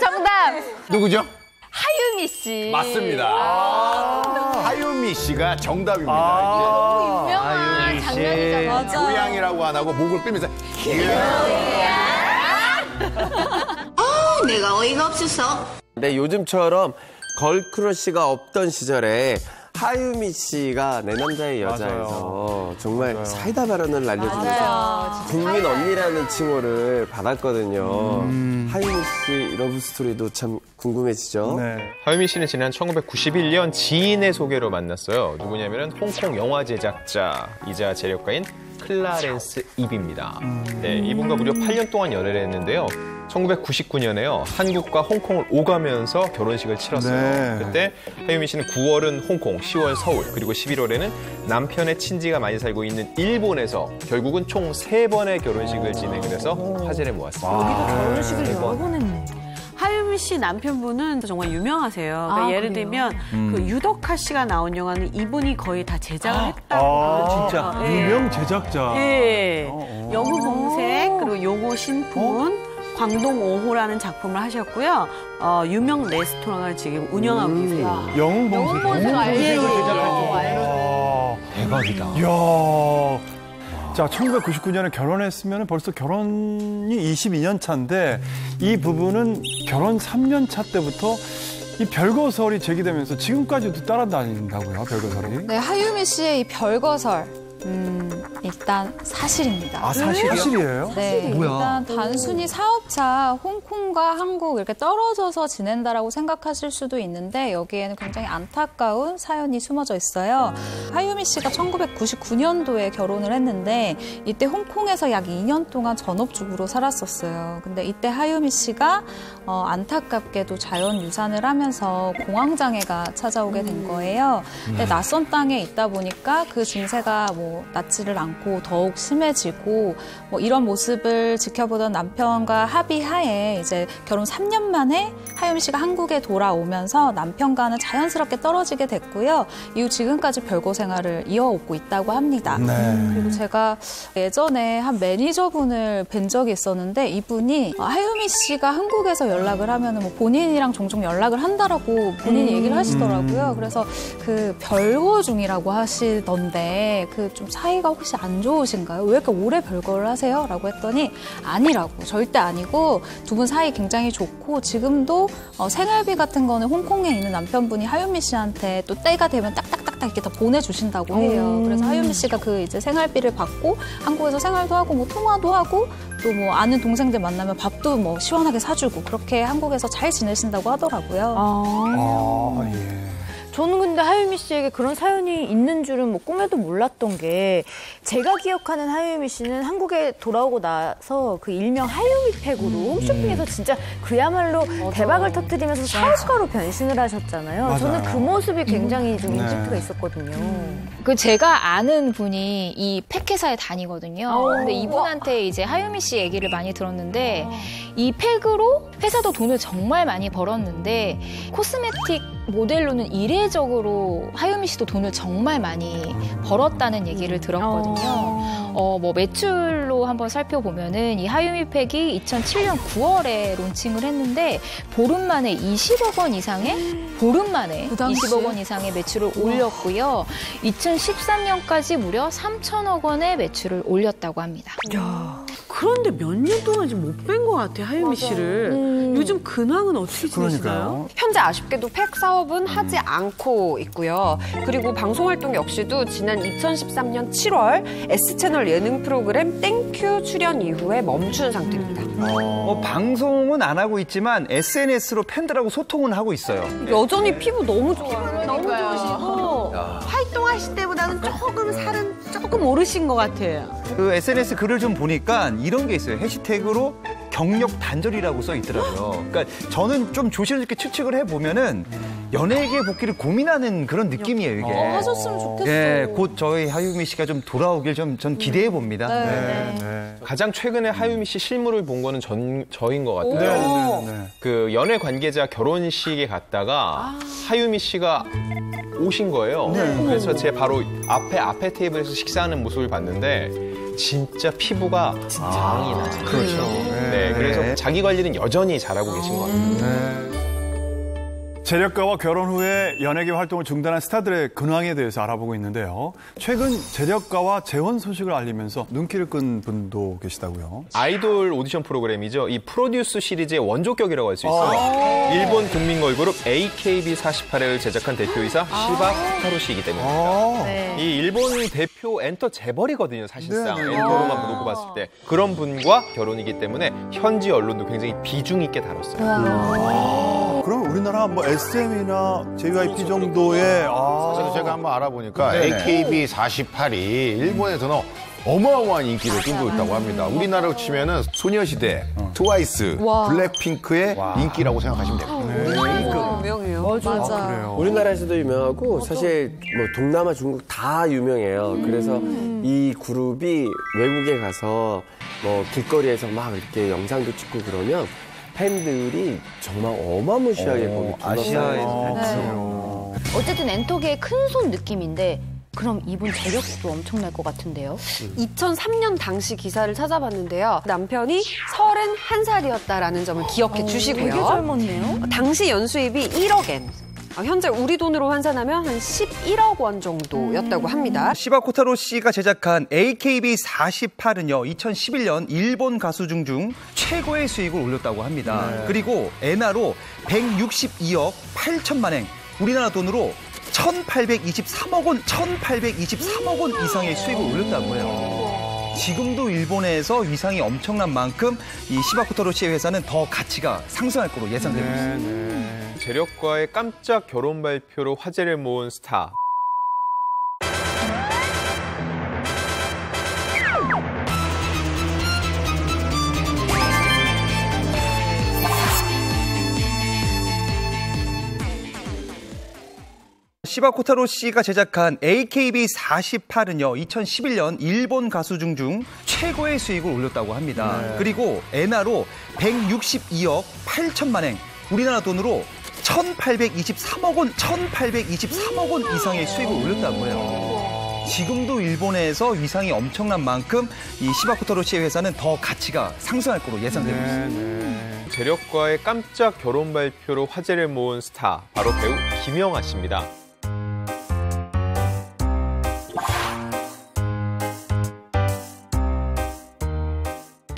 누구죠? 하유미 씨. 맞습니다. 하유미 씨가 정답입니다. 너무 유명한 하유미 씨. 장면이잖아요. 교양이라고 안 하고 목을 끌면서 내가 어이가 없어서. 근데 요즘처럼 걸크러쉬가 없던 시절에 하유미 씨가 내 남자의 여자에서 정말 사이다 발언을 날려주면서 국민 언니라는 칭호를 받았거든요. 하유미 씨 러브 스토리도 참 궁금해지죠. 네. 하유미 씨는 지난 1991년 지인의 소개로 만났어요. 누구냐면 홍콩 영화 제작자이자 재력가인 클라렌스 입입니다. 네, 이분과 무려 8년 동안 연애를 했는데요. 1999년에요. 한국과 홍콩을 오가면서 결혼식을 치렀어요. 네. 그때 하유미 씨는 9월은 홍콩, 10월 서울, 그리고 11월에는 남편의 친지가 많이 살고 있는 일본에서 결국은 총 3번의 결혼식을 진행을 해서 화제를 모았습니다. 여기도 결혼식을 여러 번 했네. 하유미 씨 남편분은 정말 유명하세요. 그러니까 예를 들면 그 유덕화 씨가 나온 영화는 이분이 거의 다 제작을 했다고. 진짜. 예. 유명 제작자. 예. 영우봉색, 그리고 요고 신풍은 광동 5호라는 작품을 하셨고요. 유명 레스토랑을 지금 운영하고 계세요. 영웅봉색 알죠. 대박이다. 이야. 자, 1999년에 결혼했으면 벌써 결혼이 22년 차인데 이 부부는 결혼 3년 차 때부터 이 별거설이 제기되면서 지금까지도 따라다닌다고요, 별거설이? 네, 하유미 씨의 이 별거설. 일단 사실입니다. 아, 사실이에요? 네, 뭐야? 일단 단순히 사업차 홍콩과 한국 이렇게 떨어져서 지낸다라고 생각하실 수도 있는데 여기에는 굉장히 안타까운 사연이 숨어져 있어요. 하유미 씨가 1999년도에 결혼을 했는데 이때 홍콩에서 약 2년 동안 전업주부로 살았었어요. 근데 이때 하유미 씨가 안타깝게도 자연유산을 하면서 공황장애가 찾아오게 된 거예요. 근데 낯선 땅에 있다 보니까 그 증세가 낫지를 않고 더욱 심해지고 이런 모습을 지켜보던 남편과 합의하에 이제 결혼 3년 만에 하유미 씨가 한국에 돌아오면서 남편과는 자연스럽게 떨어지게 됐고요. 이후 지금까지 별거 생활을 이어오고 있다고 합니다. 그리고 제가 예전에 한 매니저분을 뵌 적이 있었는데 이분이 하유미 씨가 한국에서 연락을 하면 본인이랑 종종 연락을 한다라고 본인이 얘기를 하시더라고요. 그래서 그 별거 중이라고 하시던데 그 좀 사이가 혹시 안 좋으신가요? 왜 이렇게 오래 별거를 하세요? 라고 했더니 아니라고. 절대 아니고 두 분 사이 굉장히 좋고 지금도 생활비 같은 거는 홍콩에 있는 남편분이 하윤미 씨한테 또 때가 되면 딱딱딱딱 이렇게 다 보내주신다고 해요. 그래서 하윤미 씨가 그 이제 생활비를 받고 한국에서 생활도 하고 뭐 통화도 하고 또 뭐 아는 동생들 만나면 밥도 뭐 시원하게 사주고 그렇게 한국에서 잘 지내신다고 하더라고요. 예. 저는 근데 하유미 씨에게 그런 사연이 있는 줄은 뭐 꿈에도 몰랐던 게 제가 기억하는 하유미 씨는 한국에 돌아오고 나서 그 일명 하유미팩으로 홈쇼핑에서 진짜 그야말로 대박을 터뜨리면서 사업가로 변신을 하셨잖아요. 맞아요. 저는 그 모습이 굉장히 좀 임팩트가 있었거든요. 그 제가 아는 분이 이 팩회사에 다니거든요. 근데 이분한테 이제 하유미 씨 얘기를 많이 들었는데 이 팩으로 회사도 돈을 정말 많이 벌었는데 코스메틱 모델로는 이례적으로 하유미 씨도 돈을 정말 많이 벌었다는 얘기를 들었거든요. 뭐 매출로 한번 살펴보면은 이 하유미 팩이 2007년 9월에 론칭을 했는데 보름 만에 20억 원 이상의 보름 만에 20억 원 이상의 매출을 올렸고요. 2013년까지 무려 3천억 원의 매출을 올렸다고 합니다. 야, 그런데 몇 년 동안 지금 못 뵌 것 같아요, 하유미 씨를. 요즘 근황은 어떻게 지내시나요? 현재 아쉽게도 팩 사업은 하지 않고 있고요. 그리고 방송 활동 역시도 지난 2013년 7월 S채널 예능 프로그램 땡큐 출연 이후에 멈춘 상태입니다. 방송은 안 하고 있지만 SNS로 팬들하고 소통은 하고 있어요. 여전히 피부 너무 좋아요. 너무 좋으시고 활동하실 때보다는 조금 살은 조금 오르신 것 같아요. 그 SNS 글을 좀 보니까 이런 게 있어요. 해시태그로 경력 단절이라고 써 있더라고요. 그러니까 저는 좀 조심스럽게 추측을 해보면은 연예계 복귀를 고민하는 그런 느낌이에요, 이게. 하셨으면 좋겠어요. 예, 곧 저희 하유미 씨가 좀 돌아오길 전 기대해 봅니다. 가장 최근에 하유미 씨 실물을 본 거는 저인 것 같아요. 그 연예 관계자 결혼식에 갔다가 하유미 씨가 오신 거예요. 그래서 제 바로 앞에 테이블에서 식사하는 모습을 봤는데 진짜 피부가 장이 나죠. 그렇죠. 네, 그래서 자기 관리는 여전히 잘하고 계신 것 같아요. 재력가와 결혼 후에 연예계 활동을 중단한 스타들의 근황에 대해서 알아보고 있는데요. 최근 재력가와 재혼 소식을 알리면서 눈길을 끈 분도 계시다고요. 아이돌 오디션 프로그램이죠. 이 프로듀스 시리즈의 원조격이라고 할 수 있어요. 일본 국민 걸그룹 AKB48을 제작한 대표이사 시바 후타로시이기 때문입니다. 이 일본 대표 엔터 재벌이거든요, 사실상. 엔터로만 놓고 봤을 때. 그런 분과 결혼이기 때문에 현지 언론도 굉장히 비중 있게 다뤘어요. 그럼 우리나라 뭐 SM이나 JYP 정도의 사실 제가 한번 알아보니까 AKB48이 일본에서는 어마어마한 인기를 끌고 있다고 합니다. 우리나라로 치면은 소녀시대, 트와이스, 블랙핑크의 인기라고 생각하시면 됩니다. 유명해요. 맞아. 우리나라에서도 유명하고 사실 뭐 동남아, 중국 다 유명해요. 그래서 이 그룹이 외국에 가서 뭐 길거리에서 막 이렇게 영상도 찍고 그러면 팬들이 정말 어마무시하게 거기 아시아에서 어쨌든 엔터계의 큰 손 느낌인데 그럼 이분 재력도 엄청날 것 같은데요? 2003년 당시 기사를 찾아봤는데요. 남편이 31살이었다라는 점을 기억해 주시고요. 되게 젊었네요. 당시 연수입이 1억엔. 현재 우리 돈으로 환산하면 한 11억 원 정도였다고 합니다. 시바 코타로 씨가 제작한 AKB48은요, 2011년 일본 가수 중 최고의 수익을 올렸다고 합니다. 그리고 엔화로 162억 8천만엔, 우리나라 돈으로 1,823억 원 이상의 수익을 올렸다고 해요. 지금도 일본에서 위상이 엄청난 만큼 이 시바 코타로 씨의 회사는 더 가치가 상승할 거로 예상되고 있습니다. 재력과의 깜짝 결혼 발표로 화제를 모은 스타. 시바 코타로 씨가 제작한 AKB48은요, 2011년 일본 가수 중 최고의 수익을 올렸다고 합니다. 그리고 엔화로 162억 8천만엔, 우리나라 돈으로 1,823억 원 이상의 수익을 올렸다고 해요. 지금도 일본에서 위상이 엄청난 만큼 이 시바 코타로 씨의 회사는 더 가치가 상승할 거로 예상되고 있습니다. 재력과의 깜짝 결혼 발표로 화제를 모은 스타, 바로 배우 김영하 씨입니다.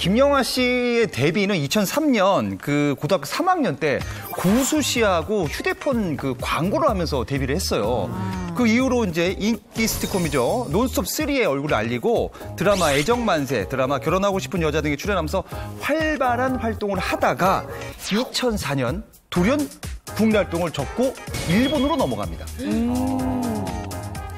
김영하 씨의 데뷔는 2003년 그 고등학교 3학년 때 고수 씨하고 휴대폰 그 광고를 하면서 데뷔를 했어요. 그 이후로 이제 인기 시트콤이죠. 논스톱 3의 얼굴을 알리고 드라마 애정만세, 드라마 결혼하고 싶은 여자 등에 출연하면서 활발한 활동을 하다가 2004년 돌연 국내 활동을 접고 일본으로 넘어갑니다.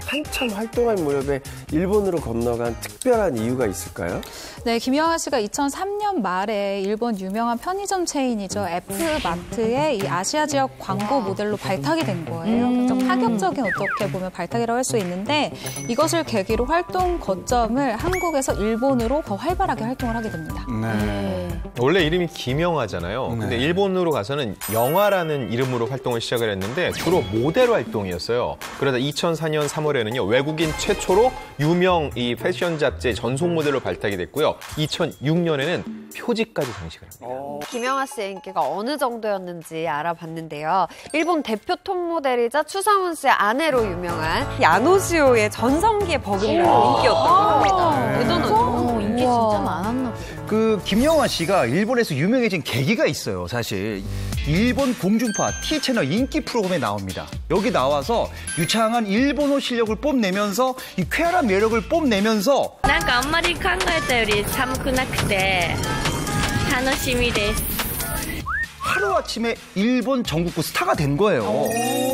한참 활동할 무렵에 일본으로 건너간 특별한 이유가 있을까요? 네, 김영하 씨가 2003년 말에 일본 유명한 편의점 체인이죠. F마트의 이 아시아 지역 광고 모델로 발탁이 된 거예요. 굉장히 파격적인 어떻게 보면 발탁이라고 할 수 있는데 이것을 계기로 활동 거점을 한국에서 일본으로 더 활발하게 활동을 하게 됩니다. 원래 이름이 김영하잖아요. 근데 일본으로 가서는 영하라는 이름으로 활동을 시작을 했는데 주로 모델 활동이었어요. 그러다 2004년 3월에는요. 외국인 최초로 유명 이 패션 잡지의 전속 모델로 발탁이 됐고요. 2006년에는 표지까지 장식을 합니다. 김영하 씨의 인기가 어느 정도였는지 알아봤는데요. 일본 대표 톱 모델이자 추성훈 씨의 아내로 유명한 야노시오의 전성기의 버금가로 인기였다고 합니다. 대단하죠. 인기 진짜 많았나 보다. 그 김영하 씨가 일본에서 유명해진 계기가 있어요. 사실 일본 공중파 T채널 인기 프로그램에 나옵니다. 여기 나와서 유창한 일본어 실력을 뽐내면서 이 쾌활한 매력을 뽐내면서 なんかあんまり考えたより寒くなくて楽しみです. 하루아침에 일본 전국구 스타가 된 거예요.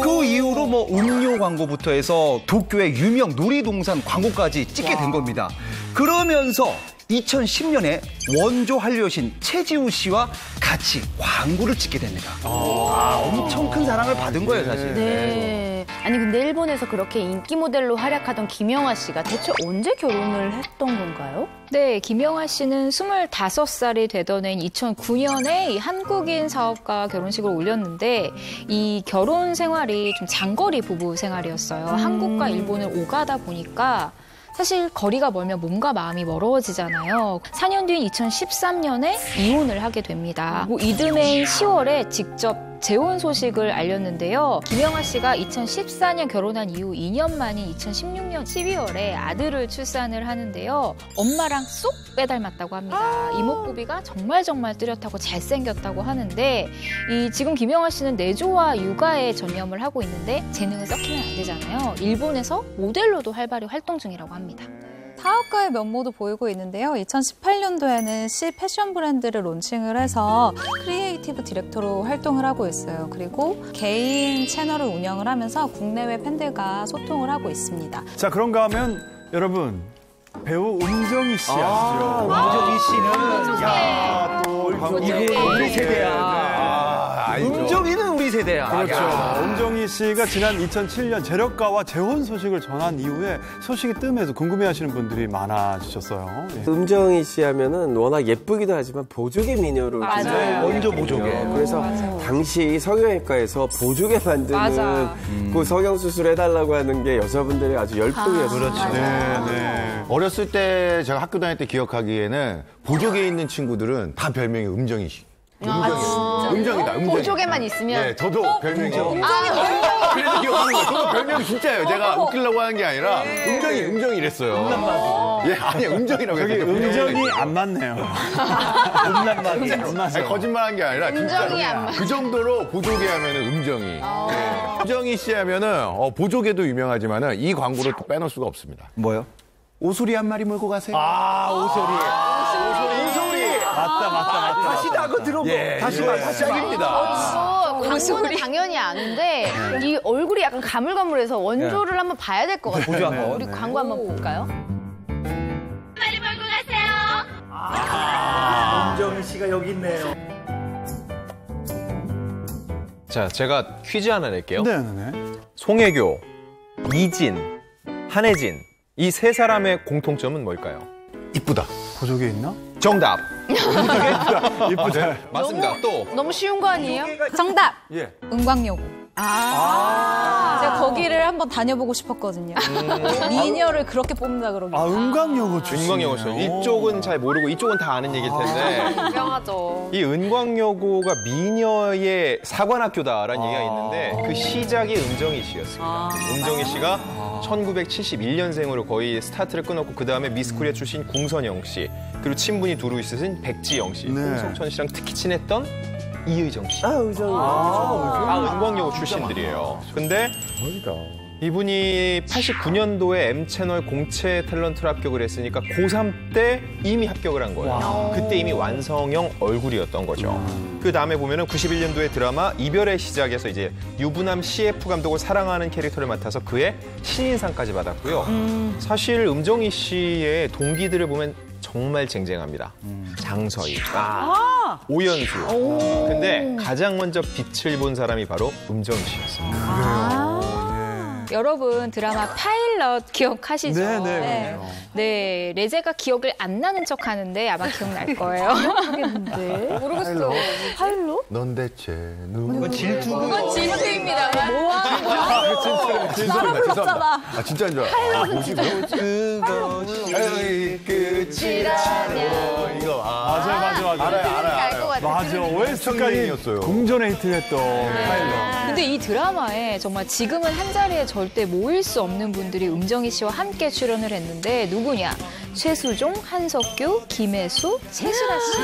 그 이후로 뭐 음료 광고부터 해서 도쿄의 유명 놀이동산 광고까지 찍게 된 겁니다. 그러면서 2010년에 원조 한류 여신 최지우 씨와 같이 광고를 찍게 됩니다. 엄청 큰 사랑을 받은 거예요, 사실. 네. 아니 근데 일본에서 그렇게 인기 모델로 활약하던 김영하 씨가 대체 언제 결혼을 했던 건가요? 네, 김영하 씨는 25살이 되던 해인 2009년에 이 한국인 사업가 결혼식을 올렸는데 이 결혼 생활이 좀 장거리 부부 생활이었어요. 한국과 일본을 오가다 보니까 사실 거리가 멀면 몸과 마음이 멀어지잖아요. 4년 뒤인 2013년에 이혼을 하게 됩니다. 이듬해인 10월에 직접 재혼 소식을 알렸는데요. 김영하 씨가 2014년 결혼한 이후 2년 만인 2016년 12월에 아들을 출산을 하는데요. 엄마랑 쏙 빼닮았다고 합니다. 이목구비가 정말 뚜렷하고 잘생겼다고 하는데 지금 김영하 씨는 내조와 육아에 전념을 하고 있는데 재능은 썩히면 안 되잖아요. 일본에서 모델로도 활발히 활동 중이라고 합니다. 사업가의 면모도 보이고 있는데요. 2018년도에는 C 패션 브랜드를 론칭을 해서 크리에이티브 디렉터로 활동을 하고 있어요. 그리고 개인 채널을 운영을 하면서 국내외 팬들과 소통을 하고 있습니다. 자, 그런가 하면 여러분 배우 음정희 씨 아시죠? 음정희 씨는 야, 또 이거 우리 세대야. 음정희는 우리 세대야. 그렇죠. 음정희 씨가 지난 2007년 재력가와 재혼 소식을 전한 이후에 소식이 뜸해서 궁금해하시는 분들이 많아지셨어요. 예. 음정희 씨 하면은 워낙 예쁘기도 하지만 보조개 미녀로 먼저 보조개. 그래서 당시 성형외과에서 보조개 만드는 그 성형 수술 해달라고 하는 게 여자분들이 아주 열풍이었어요. 그렇죠. 네. 어렸을 때 제가 학교 다닐 때 기억하기에는 보조개에 있는 친구들은 다 별명이 음정희 씨. 음정이다. 보조개만 있으면. 네, 저도 별명이. 그래서 기억하는 거예요. 저도 별명이 진짜예요. 제가 웃기려고 하는 게 아니라 음정이 이랬어요. 예, 아니 음정이라고 저기 했어요. 음정이 안 맞네요. 아니, 거짓말한 게 아니라 진짜 그 정도로 보조개 하면은 음정이. 네. 음정희 씨 하면은 보조개도 유명하지만은 이 광고를 또 빼놓을 수가 없습니다. 뭐요? 오소리 한 마리 몰고 가세요. 오소리. 맞다. 다시 나고 들어보. 다시 시작입니다. 광고는 당연히 아는데 이 얼굴이 약간 가물가물해서 원조를 한번 봐야 될 것 같아요. 보조 한번. 우리 광고 한번 볼까요? 빨리 몰고 가세요. 음정희 씨가 여기 있네요. 자, 제가 퀴즈 하나 낼게요. 네네네. 송혜교, 이진, 한혜진 이 세 사람의 공통점은 뭘까요? 이쁘다. 보조개 있나? 정답. 이쁘죠? 맞습니다. 또 너무 쉬운 거 아니에요? 정답! 예. 은광여고. 제가 거기를 한번 다녀보고 싶었거든요. 미녀를 그렇게 뽑는다 그러면. 아, 은광여고 출신. 은광여고 출신. 이쪽은 잘 모르고 이쪽은 다 아는 얘기일 텐데. 유명하죠. 이 은광여고가 미녀의 사관학교다라는 얘기가 있는데 그 시작이 음정희 씨였습니다. 음정희 씨가 1971년생으로 거의 스타트를 끊었고 그 다음에 미스코리아 출신 궁선영 씨 그리고 친분이 두루 있으신 백지영 씨, 홍석천 씨랑 특히 친했던 이의정 씨. 의정이. 은광여고 출신들이에요. 근데 이분이 89년도에 M채널 공채 탤런트로 합격을 했으니까 고3 때 이미 합격을 한 거예요. 그때 이미 완성형 얼굴이었던 거죠. 그 다음에 보면은 91년도에 드라마 이별의 시작에서 이제 유부남 CF 감독을 사랑하는 캐릭터를 맡아서 그의 신인상까지 받았고요. 사실 음정희 씨의 동기들을 보면 정말 쟁쟁합니다. 장서희, 오연수. 근데 가장 먼저 빛을 본 사람이 바로 음정희 씨였습니다. 여러분 드라마 파일럿 기억하시죠? 네네. 네, 레제가 기억을 안 나는 척 하는데 아마 기억날 거예요. 모르겠는데. 모르겠어요. 파일럿? 넌 대체 누구? 그건 질투고. 그건 질투입니다. 뭐 하는 거야? 나를 불렀잖아. 아 진짜인 줄 알아. 그것이 끝이라고 이거. 맞아요. 알아요. 맞아. OST까지 공전에 히트를 했던 파일럿. 근데 이 드라마에 정말 지금은 한 자리에 절대 모일 수 없는 분들이 음정희 씨와 함께 출연을 했는데 누구냐? 최수종, 한석규, 김혜수, 최수라 씨. 이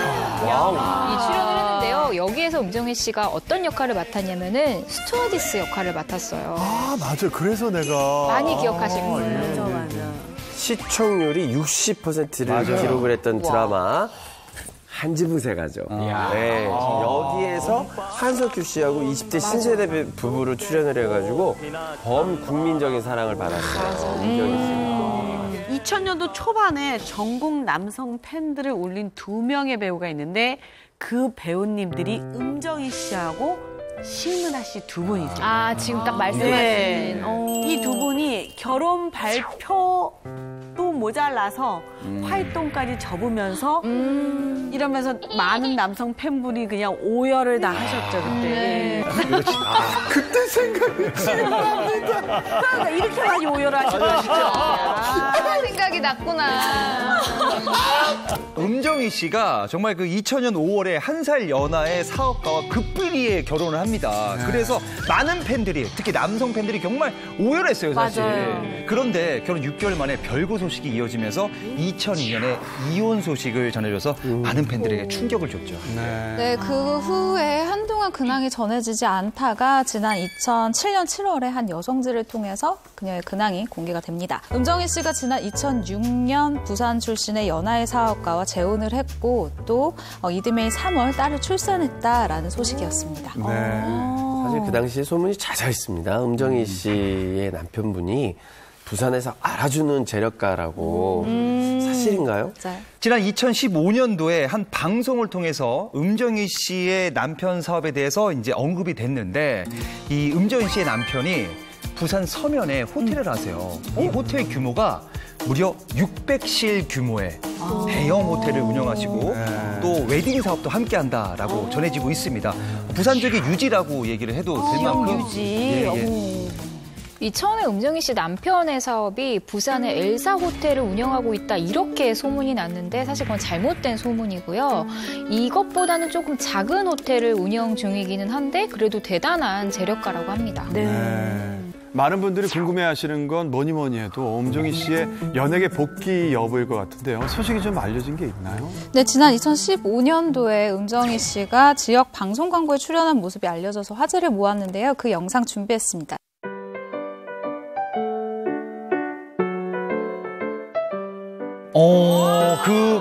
출연을 했는데요. 여기에서 음정희 씨가 어떤 역할을 맡았냐면은 스튜어디스 역할을 맡았어요. 아, 맞아. 그래서 내가 많이 기억하실 거예요. 맞아. 시청률이 60%를 기록을 했던 드라마 한지부세가죠. 네. 여기에서 한석규 씨하고 20대 신세대 부부로 출연을 해가지고 범국민적인 사랑을 받았어요. 음정희 씨가. 2000년도 초반에 전국 남성 팬들을 울린 2명의 배우가 있는데 그 배우님들이 음정희 씨하고 신은하 씨 두 분이세요. 아, 지금 딱 말씀하신. 이 두 분이 결혼 발표도 모자라서 활동까지 접으면서 이러면서 많은 남성 팬분이 그냥 오열을 다 하셨죠, 그때. 그때 생각이 그러니까 이렇게 많이 오열을 하셨죠. 생각이 났구나. 음정희 씨가 정말 그 2000년 5월에 한 살 연하의 사업가와 급비리에 결혼을 합니다. 그래서 많은 팬들이, 특히 남성 팬들이 정말 오열했어요, 사실. 맞아요. 그런데 결혼 6개월 만에 별거 소식이 이어지면서 2002년에 이혼 소식을 전해줘서 많은 팬들에게 충격을 줬죠. 네, 그 후에 한동안 근황이 전해지지 않다가 지난 2007년 7월에 한 여성지를 통해서 그녀의 근황이 공개가 됩니다. 음정희 씨가 지난 2006년 부산 출신의 연하의 사업가와 재혼을 했고 또 이듬해인 3월 딸을 출산했다라는 소식이었습니다. 사실 그 당시에 소문이 자자했습니다. 음정희 씨의 남편분이 부산에서 알아주는 재력가라고 사실인가요? 지난 2015년도에 한 방송을 통해서 음정희 씨의 남편 사업에 대해서 이제 언급이 됐는데 이 음정희 씨의 남편이 부산 서면에 호텔을 하세요. 이 호텔 규모가 무려 600실 규모의 대형 호텔을 운영하시고 또 웨딩 사업도 함께 한다라고 전해지고 있습니다. 부산적인 유지라고 얘기를 해도 될 만큼. 유지. 이 처음에 음정희 씨 남편의 사업이 부산의 엘사 호텔을 운영하고 있다 이렇게 소문이 났는데 사실 그건 잘못된 소문이고요. 이것보다는 조금 작은 호텔을 운영 중이기는 한데 그래도 대단한 재력가라고 합니다. 많은 분들이 궁금해하시는 건 뭐니 해도 음정희 씨의 연예계 복귀 여부일 것 같은데요. 소식이 좀 알려진 게 있나요? 네, 지난 2015년도에 음정희 씨가 지역 방송 광고에 출연한 모습이 알려져서 화제를 모았는데요. 그 영상 준비했습니다.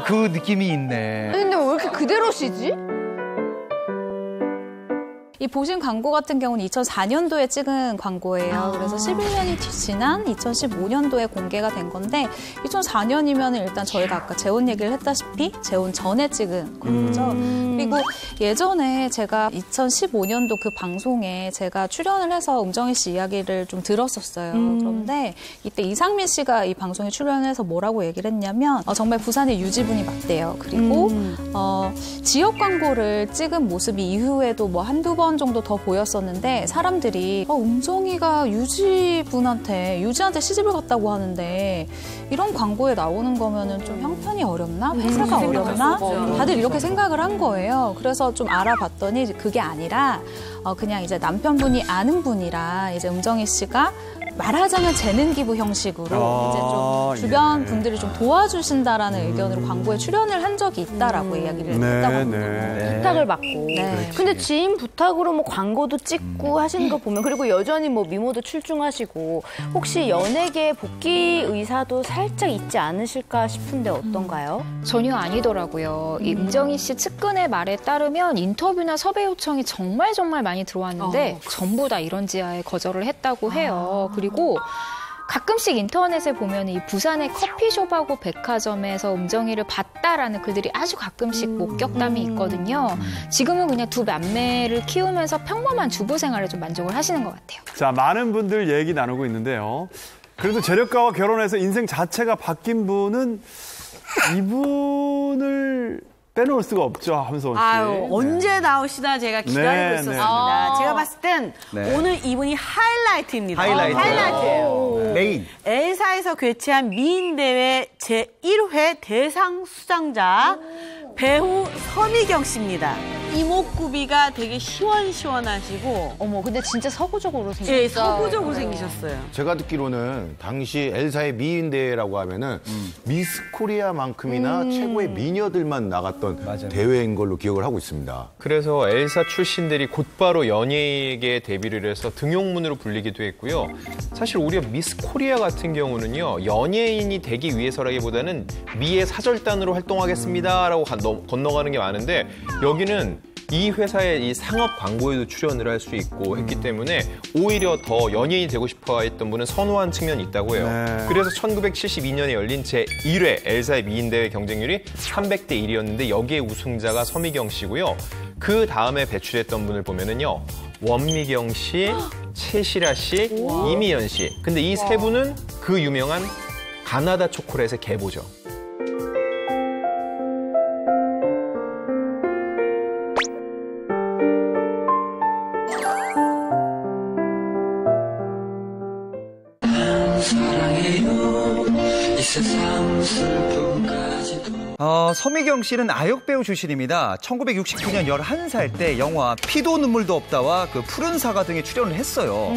그 느낌이 있네. 근데 왜 이렇게 그대로시지? 이 보신 광고 같은 경우는 2004년도에 찍은 광고예요. 그래서 11년이 지난 2015년도에 공개가 된 건데 2004년이면 일단 저희가 아까 재혼 얘기를 했다시피 재혼 전에 찍은 광고죠. 그리고 예전에 제가 2015년도 그 방송에 제가 출연을 해서 음정희 씨 이야기를 좀 들었었어요. 그런데 이때 이상민 씨가 이 방송에 출연해서 뭐라고 얘기를 했냐면 정말 부산의 유지분이 맞대요. 그리고 지역 광고를 찍은 모습이 이후에도 뭐 한두 번 2번 정도 더 보였었는데 사람들이 은정이가 유지한테 시집을 갔다고 하는데 이런 광고에 나오는 거면은 좀 형편이 어렵나? 회사가 어렵나? 다들 이렇게 생각을 한 거예요. 그래서 좀 알아봤더니 그게 아니라 그냥 이제 남편분이 아는 분이라 이제 은정이 씨가 말하자면 재능 기부 형식으로 이제 좀 주변 분들이 좀 도와주신다라는 의견으로 광고에 출연을 한 적이 있다라고 이야기를 했다고 합니다. 부탁을 받고. 근데 지인 부탁으로 뭐 광고도 찍고 하시는 거 보면 그리고 여전히 뭐 미모도 출중하시고 혹시 연예계 복귀 의사도 살짝 있지 않으실까 싶은데 어떤가요? 전혀 아니더라고요. 이 은정이 씨 측근의 말에 따르면 인터뷰나 섭외 요청이 정말 많이 들어왔는데 전부 다 이런 지하에 거절을 했다고 해요. 그리고 가끔씩 인터넷에 보면 이 부산의 커피숍하고 백화점에서 은정이를 봤다라는 글들이 아주 가끔씩 목격담이 있거든요. 지금은 그냥 두 맏매를 키우면서 평범한 주부 생활에 좀 만족을 하시는 것 같아요. 자, 많은 분들 얘기 나누고 있는데요. 그래도 재력가와 결혼해서 인생 자체가 바뀐 분은 이분을 빼놓을 수가 없죠, 함소원 씨. 언제 나오시나 제가 기다리고 있었습니다. 제가 봤을 땐 오늘 이분이 하이라이트입니다. 하이라이트예요. 메인. 엘사에서 개최한 미인대회 제1회 대상 수상자 배우 서미경 씨입니다. 이목구비가 되게 시원시원하시고 어머, 근데 진짜 서구적으로 생겼어요. 예, 서구적으로 생기셨어요. 제가 듣기로는 당시 엘사의 미인대회라고 하면은 미스 코리아만큼이나 최고의 미녀들만 나갔던 대회인 걸로 기억을 하고 있습니다. 그래서 엘사 출신들이 곧바로 연예계 데뷔를 해서 등용문으로 불리기도 했고요. 사실 우리가 미스 코리아 같은 경우는요, 연예인이 되기 위해서라기보다는 미의 사절단으로 활동하겠습니다라고 건너가는 게 많은데, 여기는 이 회사의 이 상업 광고에도 출연을 할 수 있고 했기 때문에 오히려 더 연예인이 되고 싶어 했던 분은 선호한 측면이 있다고 해요. 그래서 1972년에 열린 제1회 엘사의 미인대회 경쟁률이 300대 1이었는데 여기에 우승자가 서미경 씨고요. 그 다음에 배출했던 분을 보면은요, 원미경 씨, 최시라 씨, 이미연 씨. 근데 이 세 분은 그 유명한 가나다 초콜릿의 계보죠. 서미경 씨는 아역배우 출신입니다. 1969년 11살 때 영화 피도 눈물도 없다와 그 푸른 사과 등에 출연을 했어요.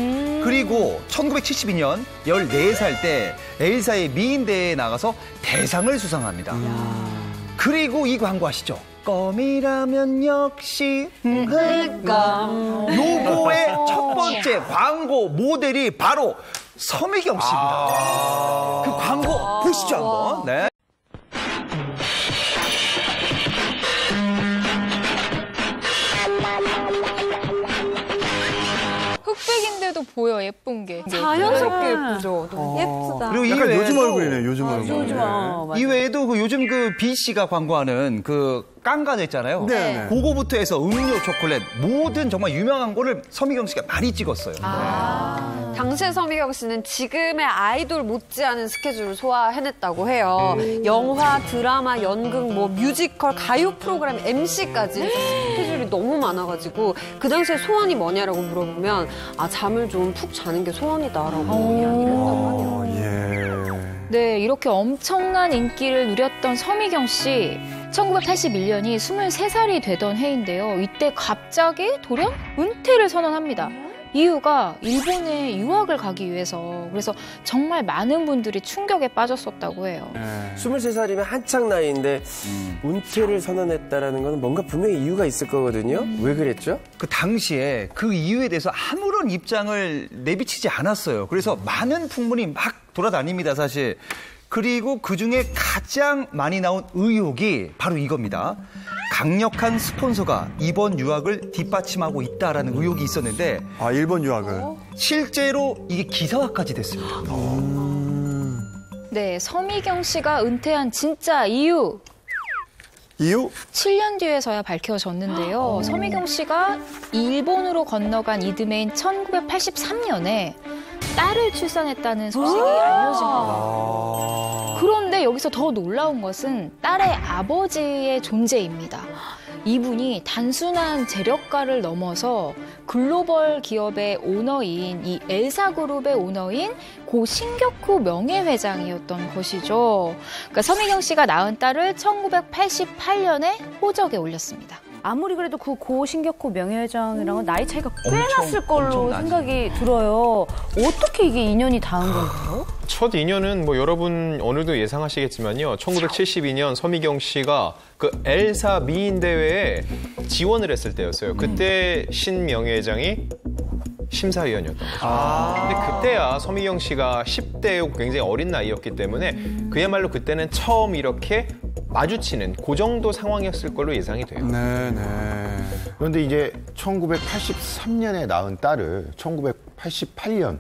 그리고 1972년 14살 때 엘사의 미인대회에 나가서 대상을 수상합니다. 그리고 이 광고 아시죠? 껌이라면 역시 요거의 첫 번째 광고 모델이 바로 서미경 씨입니다. 그 광고 보시죠 한번. 네. 흑백인데도 보여, 예쁜 게. 자연스럽게 예쁘죠. 너무 예쁘다. 그리고 약간 요즘 얼굴이네, 요즘 얼굴. 이외에도 그 요즘 그 B 씨가 광고하는 그 깡과자 있잖아요. 네. 그거부터 해서 음료, 초콜릿 모든 정말 유명한 거를 서미경 씨가 많이 찍었어요. 당시의 서미경 씨는 지금의 아이돌 못지않은 스케줄을 소화해냈다고 해요. 영화, 드라마, 연극, 뭐 뮤지컬, 가요 프로그램, MC까지 스케줄이 너무 많아가지고 그 당시에 소원이 뭐냐라고 물어보면 잠을 좀 푹 자는 게 소원이다라고 이야기를 했다고 하네요. 네, 이렇게 엄청난 인기를 누렸던 서미경 씨. 1981년이 23살이 되던 해인데요. 이때 갑자기 돌연 은퇴를 선언합니다. 이유가 일본에 유학을 가기 위해서. 그래서 정말 많은 분들이 충격에 빠졌었다고 해요. 23살이면 한창 나이인데 은퇴를 선언했다라는 건 뭔가 분명히 이유가 있을 거거든요. 왜 그랬죠? 그 당시에 그 이유에 대해서 아무런 입장을 내비치지 않았어요. 그래서 많은 풍문이 막 돌아다닙니다, 사실. 그리고 그중에 가장 많이 나온 의혹이 바로 이겁니다. 강력한 스폰서가 이번 유학을 뒷받침하고 있다라는 의혹이 있었는데 일본 유학을. 실제로 이게 기사화까지 됐습니다. 네, 서미경 씨가 은퇴한 진짜 이유. 7년 뒤에서야 밝혀졌는데요. 서미경 씨가 일본으로 건너간 이듬해인 1983년에 딸을 출산했다는 소식이 알려진 겁니다. 그런데 여기서 더 놀라운 것은 딸의 아버지의 존재입니다. 이분이 단순한 재력가를 넘어서 글로벌 기업의 오너인 이 엘사그룹의 오너인 고 신격후 명예회장이었던 것이죠. 그러니까 서미경 씨가 낳은 딸을 1988년에 호적에 올렸습니다. 아무리 그래도 그 고 신격후 명예회장이랑은 나이 차이가 꽤 났을 걸로 생각이 들어요. 어떻게 이게 인연이 닿은 건가요? 첫 인연은 뭐 여러분 오늘도 예상하시겠지만요. 1972년 서미경 씨가 그 엘사 미인 대회에 지원을 했을 때였어요. 그때 신 명예회장이 심사위원이었던 거죠. 근데 그때야 서미경 씨가 10대였고 굉장히 어린 나이였기 때문에 그야말로 그때는 처음 이렇게 마주치는 그 정도 상황이었을 걸로 예상이 돼요. 그런데 이제 1983년에 낳은 딸을 1988년에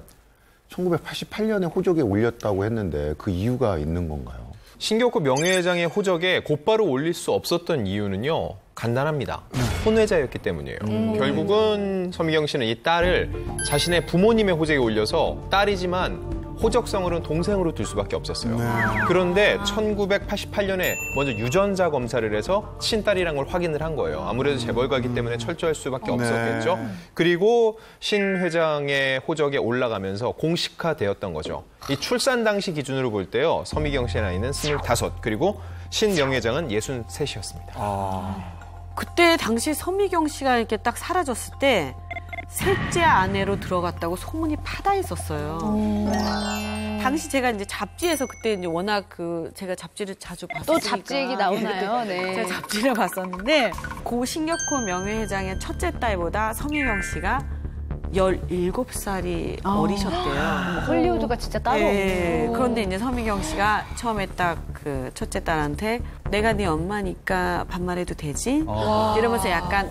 호적에 올렸다고 했는데 그 이유가 있는 건가요? 신격후 명예회장의 호적에 곧바로 올릴 수 없었던 이유는요. 간단합니다. 혼외자였기 때문이에요. 결국은 서미경 씨는 이 딸을 자신의 부모님의 호적에 올려서 딸이지만 호적성으로는 동생으로 둘 수밖에 없었어요. 그런데 1988년에 먼저 유전자 검사를 해서 친딸이란 걸 확인을 한 거예요. 아무래도 재벌가이기 때문에 철저할 수밖에 없었겠죠. 그리고 신 회장의 호적에 올라가면서 공식화되었던 거죠. 이 출산 당시 기준으로 볼 때요. 서미경 씨의 나이는 25, 그리고 신 명예회장은 63이었습니다. 그때 당시 서미경 씨가 이렇게 딱 사라졌을 때 셋째 아내로 들어갔다고 소문이 파다 있었어요. 당시 제가 이제 잡지에서 그때 이제 워낙 제가 잡지를 자주 봤으니까. 또 잡지 얘기 나오나요? 네. 제가 잡지를 봤었는데 고 신격후 명예회장의 첫째 딸보다 서미경 씨가 17살이 어리셨대요. 헐리우드가 진짜 따로 없네요. 그런데 이제 서미경 씨가 처음에 딱 그 첫째 딸한테 내가 네 엄마니까 반말해도 되지? 이러면서 약간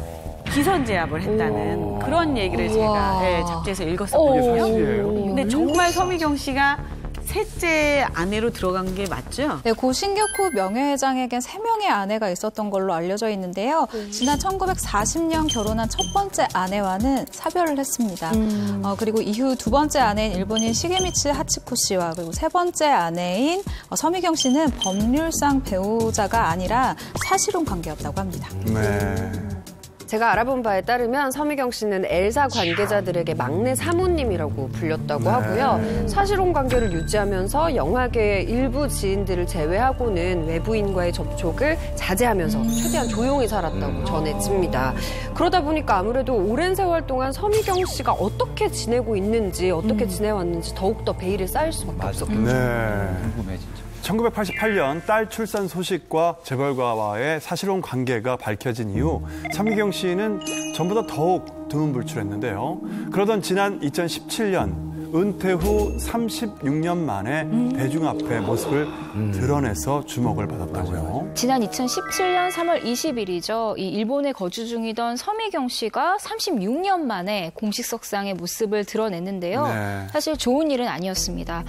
기선제압을 했다는 그런 얘기를 제가 잡지에서 읽었었거든요. 근데 정말 서미경 씨가 셋째 아내로 들어간 게 맞죠? 네, 고 신격후 명예회장에겐 3명의 아내가 있었던 걸로 알려져 있는데요. 지난 1940년 결혼한 첫 번째 아내와는 사별을 했습니다. 그리고 이후 두 번째 아내인 일본인 시게미치 하치코 씨와 그리고 세 번째 아내인 서미경 씨는 법률상 배우자가 아니라 사실혼 관계였다고 합니다. 제가 알아본 바에 따르면 서미경 씨는 엘사 관계자들에게 막내 사모님이라고 불렸다고 하고요. 사실혼 관계를 유지하면서 영화계의 일부 지인들을 제외하고는 외부인과의 접촉을 자제하면서 최대한 조용히 살았다고 전해집니다. 그러다 보니까 아무래도 오랜 세월 동안 서미경 씨가 어떻게 지내고 있는지, 어떻게 지내왔는지 더욱더 베일이 쌓일 수밖에 없었겠죠. 궁금해, 진짜. 1988년 딸 출산 소식과 재벌가와의 사실혼 관계가 밝혀진 이후 서미경 씨는 전보다 더욱 두문불출했는데요. 그러던 지난 2017년 은퇴 후 36년 만에 대중 앞에 모습을 드러내서 주목을 받았다고요. 지난 2017년 3월 20일이죠. 이 일본에 거주 중이던 서미경 씨가 36년 만에 공식석상의 모습을 드러냈는데요. 사실 좋은 일은 아니었습니다.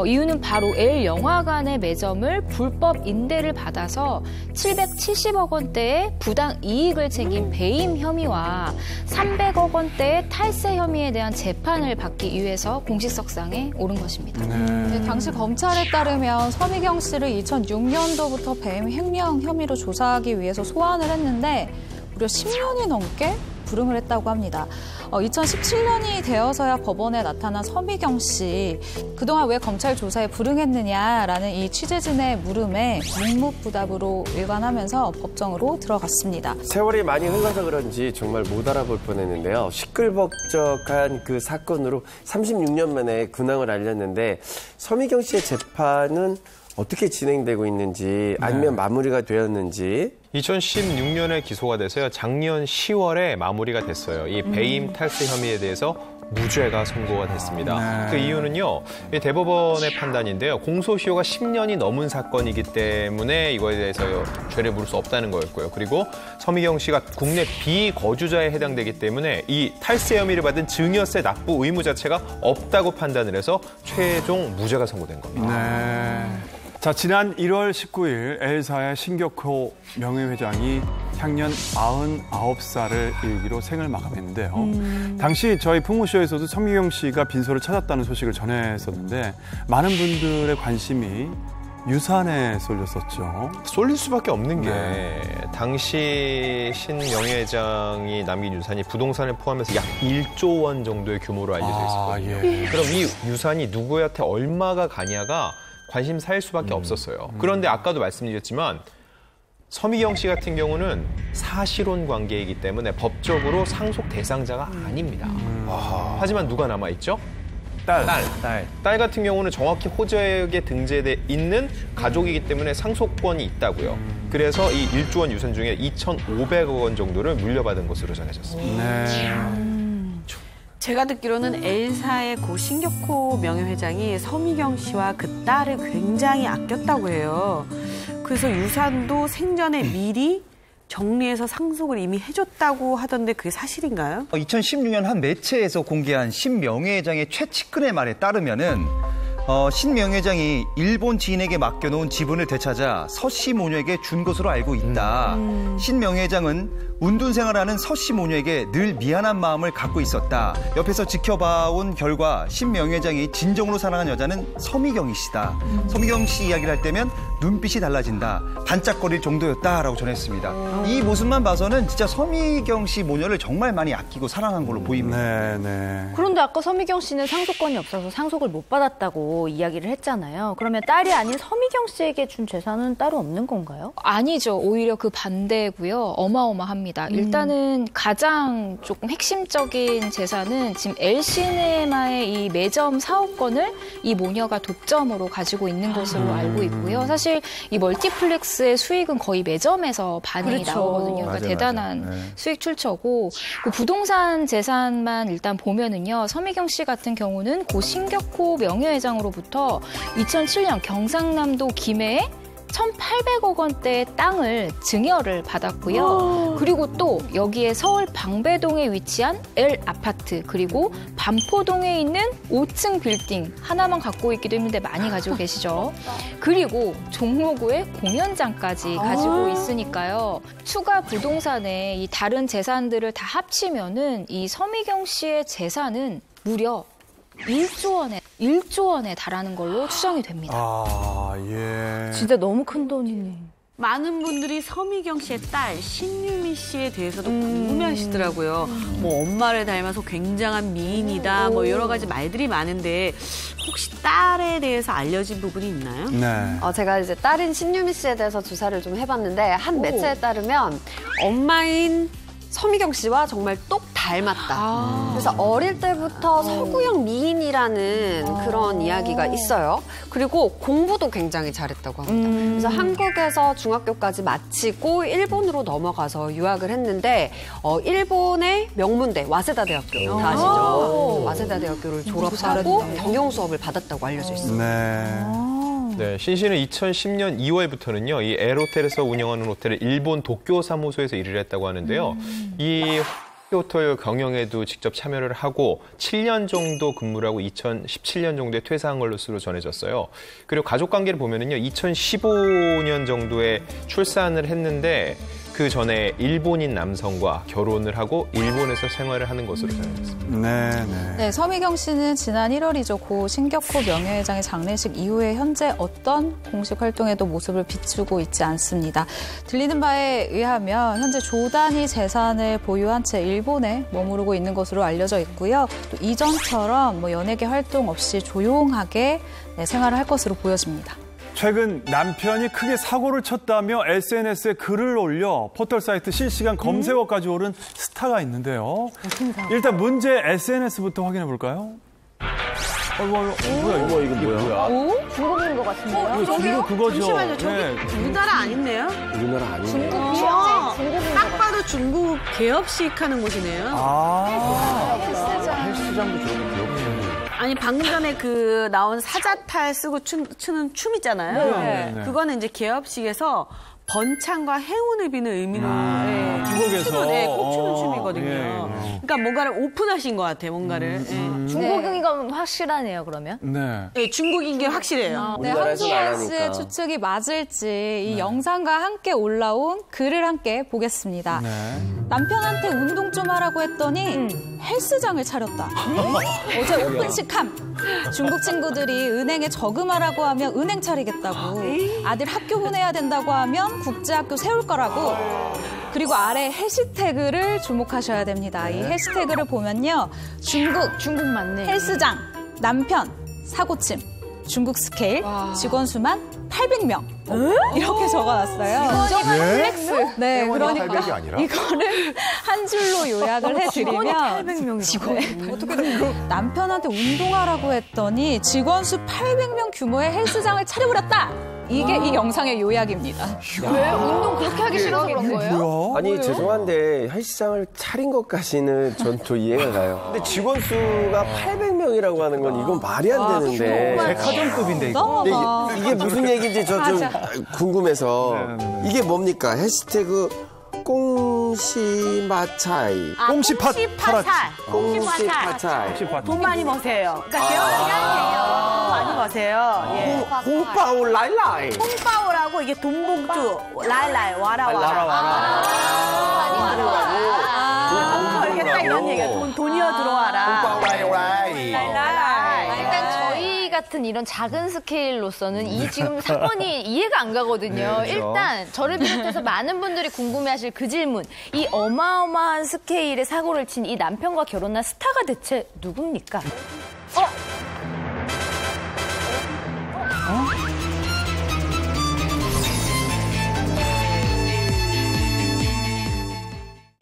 이유는 바로 L 영화관의 매점을 불법 임대를 받아서 770억 원대의 부당 이익을 챙긴 배임 혐의와 300억 원대의 탈세 혐의에 대한 재판을 받기 위해서 공식석상에 오른 것입니다. 네, 당시 검찰에 따르면 서미경 씨를 2006년도부터 배임 횡령 혐의로 조사하기 위해서 소환을 했는데 무려 10년이 넘게 불응을 했다고 합니다. 2017년이 되어서야 법원에 나타난 서미경 씨. 그동안 왜 검찰 조사에 불응했느냐라는 이 취재진의 물음에 묵묵부답으로 일관하면서 법정으로 들어갔습니다. 세월이 많이 흘러서 그런지 정말 못 알아볼 뻔했는데요. 시끌벅적한 그 사건으로 36년 만에 근황을 알렸는데 서미경 씨의 재판은 어떻게 진행되고 있는지 아니면 마무리가 되었는지 2016년에 기소가 돼서요. 작년 10월에 마무리가 됐어요. 이 배임 탈세 혐의에 대해서 무죄가 선고가 됐습니다. 그 이유는요. 대법원의 판단인데요. 공소시효가 10년이 넘은 사건이기 때문에 이거에 대해서 죄를 물을 수 없다는 거였고요. 그리고 서미경 씨가 국내 비거주자에 해당되기 때문에 이 탈세 혐의를 받은 증여세 납부 의무 자체가 없다고 판단을 해서 최종 무죄가 선고된 겁니다. 자, 지난 1월 19일 엘사의 신격호 명예회장이 향년 99살을 일기로 생을 마감했는데요. 당시 저희 풍무쇼에서도 서미경 씨가 빈소를 찾았다는 소식을 전했었는데 많은 분들의 관심이 유산에 쏠렸었죠. 쏠릴 수밖에 없는 게 네. 당시 신 명예회장이 남긴 유산이 부동산을 포함해서 약 1조 원 정도의 규모로 알려져 있었거든요. 예. 그럼 이 유산이 누구한테 얼마가 가냐가 관심사일 수밖에 없었어요. 그런데 아까도 말씀드렸지만 서미경 씨 같은 경우는 사실혼 관계이기 때문에 법적으로 상속 대상자가 아닙니다. 하지만 누가 남아있죠? 딸 같은 경우는 정확히 호적에 등재돼 있는 가족이기 때문에 상속권이 있다고요. 그래서 이 1조 원 유산 중에 2,500억 원 정도를 물려받은 것으로 전해졌습니다. 제가 듣기로는 엘사의 고 신격호 명예회장이 서미경 씨와 그 딸을 굉장히 아꼈다고 해요. 그래서 유산도 생전에 미리 정리해서 상속을 이미 해줬다고 하던데 그게 사실인가요? 2016년 한 매체에서 공개한 신 명예회장의 최측근의 말에 따르면은 신 명예회장이 일본 지인에게 맡겨놓은 지분을 되찾아 서씨 모녀에게 준 것으로 알고 있다. 신 명예회장은 운둔 생활하는 서씨 모녀에게 늘 미안한 마음을 갖고 있었다. 옆에서 지켜봐온 결과 신 명예회장이 진정으로 사랑한 여자는 서미경이 씨다. 서미경 씨 이야기를 할 때면 눈빛이 달라진다. 반짝거릴 정도였다라고 전했습니다. 이 모습만 봐서는 진짜 서미경 씨 모녀를 정말 많이 아끼고 사랑한 걸로 보입니다. 그런데 아까 서미경 씨는 상속권이 없어서 상속을 못 받았다고 이야기를 했잖아요. 그러면 딸이 아닌 서미경 씨에게 준 재산은 따로 없는 건가요? 아니죠. 오히려 그 반대고요. 어마어마합니다. 일단은 가장 조금 핵심적인 재산은 지금 엘시네마의 이 매점 사업권을 이 모녀가 독점으로 가지고 있는 것으로 알고 있고요. 사실 이 멀티플렉스의 수익은 거의 매점에서 반이 나오거든요. 그러니까 대단한 수익 출처고 그 부동산 재산만 일단 보면은요. 서미경 씨 같은 경우는 고 신격호 명예회장으로부터 2007년 경상남도 김해에 1,800억 원대의 땅을 증여를 받았고요. 그리고 또 여기에 서울 방배동에 위치한 L 아파트 그리고 반포동에 있는 5층 빌딩 하나만 갖고 있기도 했는데 많이 가지고 계시죠. 그리고 종로구에 공연장까지 가지고 있으니까요. 추가 부동산에 이 다른 재산들을 다 합치면은 이 서미경 씨의 재산은 무려 1조 원에 달하는 걸로 추정이 됩니다. 진짜 너무 큰 돈이네. 많은 분들이 서미경 씨의 딸 신유미 씨에 대해서도 궁금해하시더라고요. 뭐 엄마를 닮아서 굉장한 미인이다, 뭐 여러 가지 말들이 많은데 혹시 딸에 대해서 알려진 부분이 있나요? 제가 이제 딸인 신유미 씨에 대해서 조사를 좀 해봤는데 한 매체에 따르면 엄마인 서미경 씨와 정말 똑 닮았다. 그래서 어릴 때부터 서구형 미인이라는 그런 이야기가 있어요. 그리고 공부도 굉장히 잘했다고 합니다. 그래서 한국에서 중학교까지 마치고 일본으로 넘어가서 유학을 했는데 일본의 명문대 와세다 대학교 다 아시죠? 와세다 대학교를 졸업하고 경영 수업을 받았다고 알려져 있습니다. 네, 신 씨는 2010년 2월부터는요, 이 L호텔에서 운영하는 호텔의 일본 도쿄 사무소에서 일을 했다고 하는데요. 이 호텔 경영에도 직접 참여를 하고 7년 정도 근무를 하고 2017년 정도에 퇴사한 걸로서 전해졌어요. 그리고 가족 관계를 보면은요, 2015년 정도에 출산을 했는데 그 전에 일본인 남성과 결혼을 하고 일본에서 생활을 하는 것으로 전해졌습니다. 네, 서미경 씨는 지난 1월이죠. 고 신격호 명예회장의 장례식 이후에 현재 어떤 공식 활동에도 모습을 비추고 있지 않습니다. 들리는 바에 의하면 현재 조단위 재산을 보유한 채 일본에 머무르고 있는 것으로 알려져 있고요. 또 이전처럼 뭐 연예계 활동 없이 조용하게 생활을 할 것으로 보여집니다. 최근 남편이 크게 사고를 쳤다며 SNS에 글을 올려 포털 사이트 실시간 검색어까지 오른 스타가 있는데요. 일단 문제 SNS부터 확인해 볼까요? 뭐야? 중국인 것 같은데요? 중국 그거죠. 잠시만요. 저기 우리나라 아닌데요? 우리나라 아니에요. 중국인 딱 봐도 중국 개업식 하는 곳이네요. 헬스장도 저렇게 기억해요. 아니 방금 전에 그 나온 사자탈 쓰고 추는 춤 있잖아요. 그거는 이제 개업식에서 번창과 행운을 비는 의미로 중국에서 꼭 추는 춤이거든요. 그러니까 뭔가를 오픈하신 것 같아요. 뭔가를. 중국인 건 확실하네요. 그러면. 네, 중국인 게 확실해요. 네, 한수원 씨의 추측이 맞을지 이 영상과 함께 올라온 글을 함께 보겠습니다. 남편한테 운동 좀 하라고 했더니 헬스장을 차렸다. 어제 오픈식함. 중국 친구들이 은행에 저금하라고 하면 은행 차리겠다고, 아들 학교 보내야 된다고 하면 국제학교 세울 거라고. 그리고 아래 해시태그를 주목하셔야 됩니다. 이 해시태그를 보면요. 중국 맞네. 헬스장, 남편, 사고침, 중국 스케일, 직원 수만 800명. 이렇게 적어놨어요. 플렉스. 네, 그러니까 800이 아니라? 이거를 한 줄로 요약을 해드리면 800명이라고? 어떻게 남편한테 운동하라고 했더니 직원 수 800명 규모의 헬스장을 차려버렸다. 이게 이 영상의 요약입니다. 왜? 운동 그렇게 하기 싫어서 그런 거예요? 아니 죄송한데 헬스장을 차린 것까지는 전 이해가 가요. 근데 직원 수가 800명이라고 하는 건 이건 말이 안 되는데. 백화점급인데 이거. 근데 이게 무슨 얘기인지 저 좀 궁금해서 이게 뭡니까? 해시태그 꽁시마차이. 꽁시파살. 꽁시파차이. 돈 많이 버세요. 그러니까 돈 많이 버세요. 예. 홍파오 라이라이. 홍파오라고 이게 돈봉투 라이라이 와라. 이게 딱 이런 얘기야. 돈이어 들어와라. 홍파오 라이라이. 일단 저희 같은 이런 작은 스케일로서는 이 지금 사건이 이해가 안 가거든요. 그렇죠. 일단 저를 비롯해서 많은 분들이 궁금해하실 그 질문. 이 어마어마한 스케일의 사고를 친 이 남편과 결혼한 스타가 대체 누굽니까?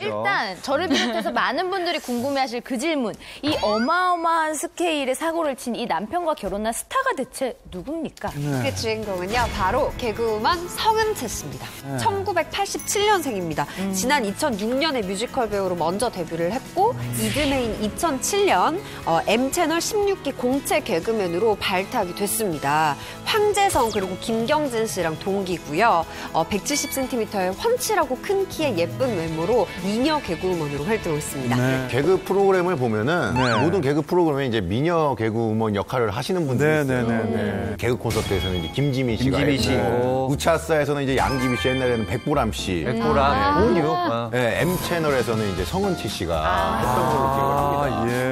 일단 저를 비롯해서 많은 분들이 궁금해하실 그 질문. 이 어마어마한 스케일의 사고를 친 이 남편과 결혼한 스타가 대체 누굽니까? 그 주인공은요, 바로 개그우먼 성은채 씨입니다. 1987년생입니다. 지난 2006년에 뮤지컬 배우로 먼저 데뷔를 했고, 이듬해인 2007년 M채널 16기 공채 개그맨으로 발탁이 됐습니다. 황재성 그리고 김경진 씨랑 동기고요. 170cm의 훤칠하고 큰 키에 예쁜 외모로 미녀 개그우먼으로 활동했습니다. 네. 개그 프로그램을 보면은 모든 개그 프로그램에 이제 미녀 개그우먼 역할을 하시는 분들이 있어요. 개그 콘서트에서는 이제 김지미 씨가 있고, 우차사에서는 이제 양지미 씨, 옛날에는 백보람 씨, 백보람, 네, M 채널에서는 이제 성은채 씨가 했던 걸로 기억을 합니다.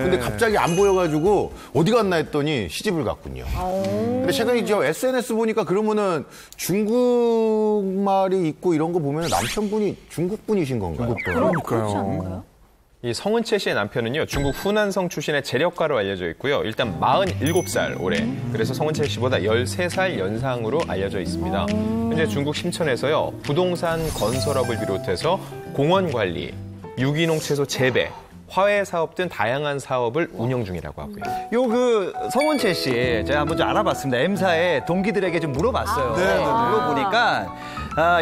근데 갑자기 안 보여가지고 어디 갔나 했더니 시집을 갔군요. 근데 최근에 저 SNS 보니까 그러면은 중국말이 있고 이런 거 보면 남편분이 중국분이신 건가요? 그러니까요. 이 성은채 씨의 남편은요, 중국 후난성 출신의 재력가로 알려져 있고요. 일단 47살 올해. 그래서 성은채 씨보다 13살 연상으로 알려져 있습니다. 현재 중국 심천에서요, 부동산 건설업을 비롯해서 공원 관리, 유기농 채소 재배, 화훼 사업 등 다양한 사업을 운영 중이라고 하고요. 요 성은채 씨 제가 한번 좀 알아봤습니다. M사의 동기들에게 좀 물어봤어요. 물어보니까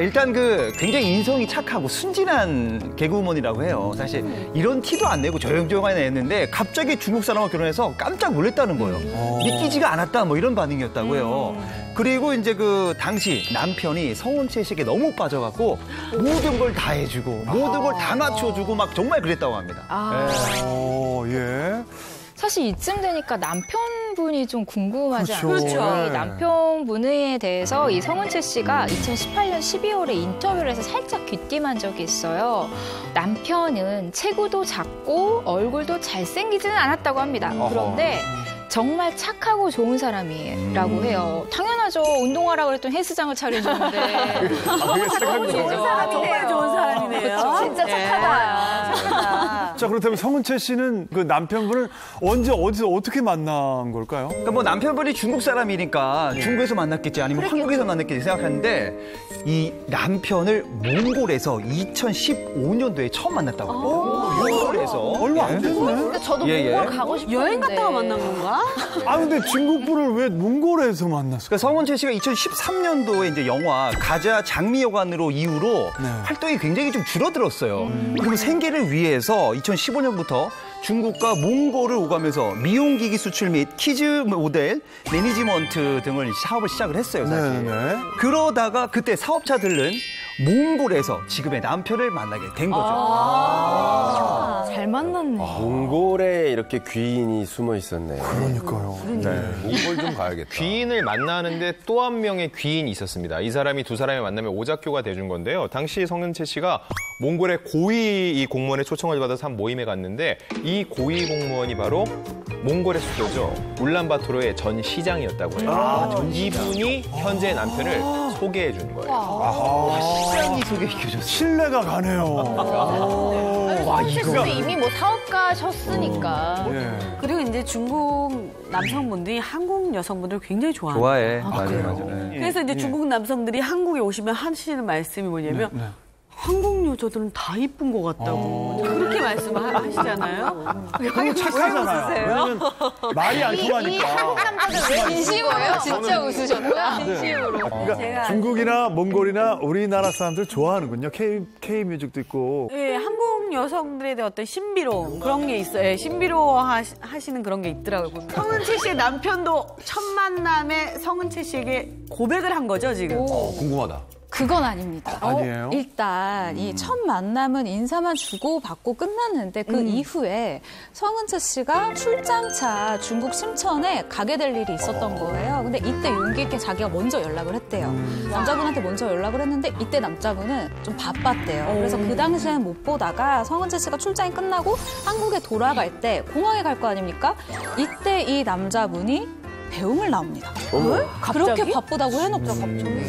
일단 굉장히 인성이 착하고 순진한 개그우먼이라고 해요. 사실 이런 티도 안 내고 조용조용하게 했는데 갑자기 중국 사람과 결혼해서 깜짝 놀랐다는 거예요. 믿기지가 않았다 뭐 이런 반응이었다고 해요. 그리고 이제 당시 남편이 성은채 씨에게 너무 빠져갖고 모든 걸 다 해주고 모든 걸 다 맞춰주고 막 정말 그랬다고 합니다. 예. 사실 이쯤 되니까 남편분이 좀 궁금하지 그렇죠. 않나요? 네. 이 남편분에 대해서 이 성은채 씨가 2018년 12월에 인터뷰를 해서 살짝 귀띔한 적이 있어요. 남편은 체구도 작고 얼굴도 잘생기지는 않았다고 합니다. 그런데 정말 착하고 좋은 사람이라고 해요. 당연하죠. 운동하라고 그랬더니 헬스장을 차려주는데. 정말 좋은 사람이네요. 좋은 사람이네요. 그렇죠. 진짜 착하다. 자, 그렇다면 성은채 씨는 그 남편분을 언제 어디서 어떻게 만난 걸까요? 그러니까 뭐 남편분이 중국 사람이니까 중국에서 만났겠지 아니면 한국에서 만났겠지 생각하는데 이 남편을 몽골에서 2015년도에 처음 만났다고 합니다. 몽골에서. 얼마 안 됐네. 근데 저도 몽골 가고 싶었는데. 여행 갔다가 만난 건가? 근데 중국분을 왜 몽골에서 만났을까? 그러니까 성은채 씨가 2013년도에 이제 영화 가자 장미여관으로 이후로 활동이 굉장히 좀 줄어들었어요. 그럼 생계를 위해서 2015년부터 중국과 몽골을 오가면서 미용기기 수출 및 키즈 모델, 매니지먼트 등을 사업을 시작을 했어요, 사실. 그러다가 그때 사업자들은 몽골에서 지금의 남편을 만나게 된 거죠. 잘 만났네. 몽골에 이렇게 귀인이 숨어 있었네. 그러니까요. 몽골 좀 가야겠다. 귀인을 만나는데 또 한 명의 귀인이 있었습니다. 이 사람이 두 사람이 만나면 오작교가 돼준 건데요. 당시 성은채 씨가 몽골의 고위 이 공무원의 초청을 받아서 한 모임에 갔는데 이 고위 공무원이 바로 몽골의 수도죠. 울란바토르의 전 시장이었다고 해요. 이분이 현재 남편을 소개해 준 거예요. 시장이 소개시켜줬어요. 신뢰가 가네요. 이거 이미 뭐 사업가셨으니까. 그리고 이제 중국 남성분들이 한국 여성분들 굉장히 좋아해요. 좋아해. 맞아. 그래서 이제 중국 남성들이 한국에 오시면 하시는 말씀이 뭐냐면 한국 여자들은 다 이쁜 것 같다고 그렇게 말씀하시잖아요. 너무 착하잖아요. 왜냐면 말이 안 통하니까. 한국 남자들 왜 진심으로요? 진짜 웃으셨구나. 진심으로. 그러니까 중국이나 몽골이나 우리나라 사람들 좋아하는군요. K 뮤직도 있고. 네, 한국 여성들에 대한 어떤 신비로움 그런 게 있어요. 네, 신비로워하시는 그런 게 있더라고요. 성은채 씨의 남편도 첫 만남에 성은채 씨에게 고백을 한 거죠 지금? 궁금하다. 그건 아닙니다. 아니에요? 일단 이 첫 만남은 인사만 주고 받고 끝났는데 그 이후에 성은채 씨가 출장차 중국 심천에 가게 될 일이 있었던 거예요. 근데 이때 용기 있게 자기가 먼저 연락을 했대요. 남자분한테 먼저 연락을 했는데 이때 남자분은 좀 바빴대요. 그래서 그 당시에는 못 보다가 성은채 씨가 출장이 끝나고 한국에 돌아갈 때 공항에 갈 거 아닙니까? 이때 이 남자분이 배웅을 나옵니다. 그렇게 바쁘다고 해놓고 갑자기.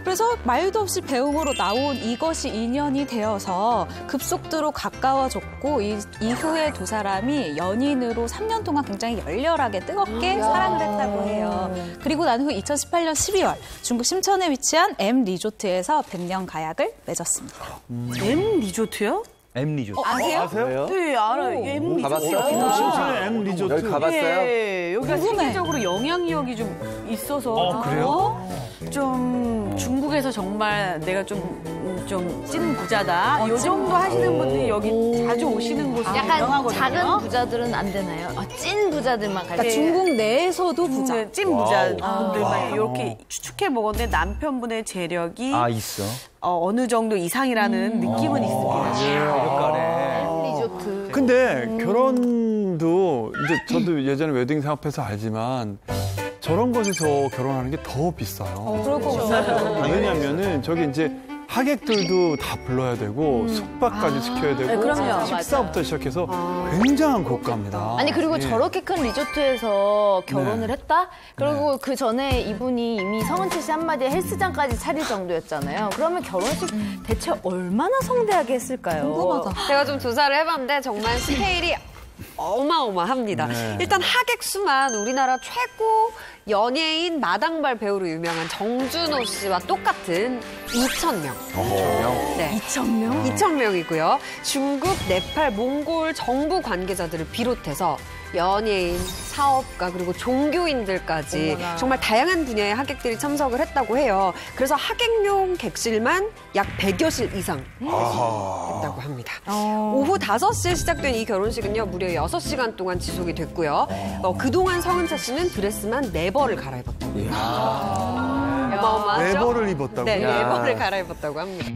그래서 말도 없이 배웅으로 나온 이것이 인연이 되어서 급속도로 가까워졌고 이후에 두 사람이 연인으로 3년 동안 굉장히 열렬하게 뜨겁게 사랑을 했다고 해요. 그리고 난 후 2018년 12월 중국 심천에 위치한 M 리조트에서 100년 가약을 맺었습니다. M 리조트요? M 리조트. 아세요? 네, 알아요. M 리조트. 가봤어요? 심천의 M 리조트. 여기 가봤어요? 네, 여기가 세계적으로 영향력이 좀 있어서. 그래요? 좀 중국에서 정말 내가 좀 찐 부자다. 이 정도 하시는 분들이 여기 자주 오시는 곳이 약간 유명하거든요. 작은 부자들은 안 되나요? 찐 부자들만 갈 그러니까 때. 중국 내에서도 부자. 찐 부자분들만 이렇게 추측해 먹었는데 남편분의 재력이 있어. 어느 정도 이상이라는 느낌은 있습니다. 리조트. 근데 결혼도 이제 저도 예전에 웨딩 사업해서 알지만 저런 곳에서 결혼하는 게 더 비싸요. 그럴 것 같아요. 왜냐면은 저기 이제 하객들도 다 불러야 되고 숙박까지 시켜야 되고 네, 그럼요. 식사부터 시작해서 굉장한 고가입니다. 아니 그리고 예. 저렇게 큰 리조트에서 결혼을 했다? 그리고 그 전에 이분이 이미 성은채 씨 한마디에 헬스장까지 차릴 정도였잖아요. 그러면 결혼식 대체 얼마나 성대하게 했을까요? 궁금하다. 제가 좀 조사를 해봤는데 정말 스케일이 어마어마합니다. 일단 하객 수만 우리나라 최고 연예인 마당발 배우로 유명한 정준호 씨와 똑같은 2,000명. 네. 2,000명? 2,000명이고요. 중국, 네팔, 몽골 정부 관계자들을 비롯해서 연예인, 사업가, 그리고 종교인들까지 정말 다양한 분야의 하객들이 참석을 했다고 해요. 그래서 하객용 객실만 약 100여실 이상 했다고 합니다. 오후 5시에 시작된 이 결혼식은요, 무려 6시간 동안 지속이 됐고요. 그동안 성은채 씨는 드레스만 4벌을 갈아입었다고 합니다. 어마어마하죠? 4벌을 입었다고요? 네, 4벌을 갈아입었다고 합니다.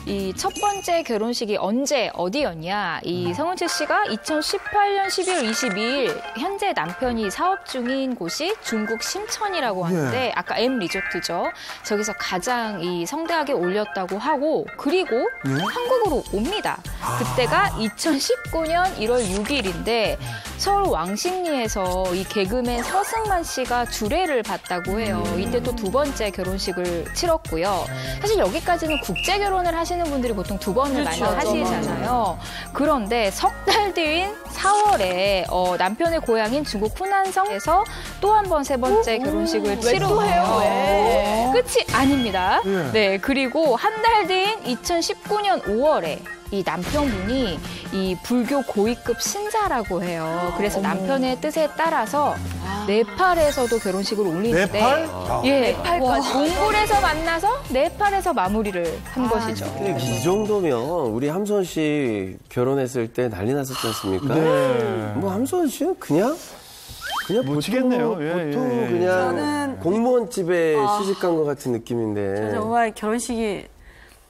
이 첫 번째 결혼식이 언제 어디였냐? 이 성은채 씨가 2018년 12월 22일 현재 남편이 사업 중인 곳이 중국 심천이라고 하는데 아까 M 리조트죠. 저기서 가장 이 성대하게 올렸다고 하고 그리고 한국으로 옵니다. 그때가 2019년 1월 6일인데 서울 왕십리에서 이 개그맨 서승만 씨가 주례를 봤다고 해요. 이때 또 두 번째 결혼식을 치렀고요. 사실 여기까지는 국제 결혼을 하시는 분들이 보통 두 번을 많이 하시잖아요. 그런데 석 달 뒤인 4월에 남편의 고향인 중국 후난성에서 또 한 번 세 번째 결혼식을 치르고요. 끝이 아닙니다. 네, 그리고 한 달 뒤인 2019년 5월에 이 남편분이 이 불교 고위급 신자라고 해요. 그래서 남편의 뜻에 따라서 네팔에서도 결혼식을 올리는데 네팔? 예, 네팔까지 몽골에서 만나서 네팔에서 마무리를 한 것이죠. 근데 이 정도면 우리 함소원 씨 결혼했을 때 난리 났었지 않습니까? 네. 함소원 씨는 그냥 못치겠네요. 보통 그냥 공무원 집에 시집 간 것 같은 느낌인데. 정말 결혼식이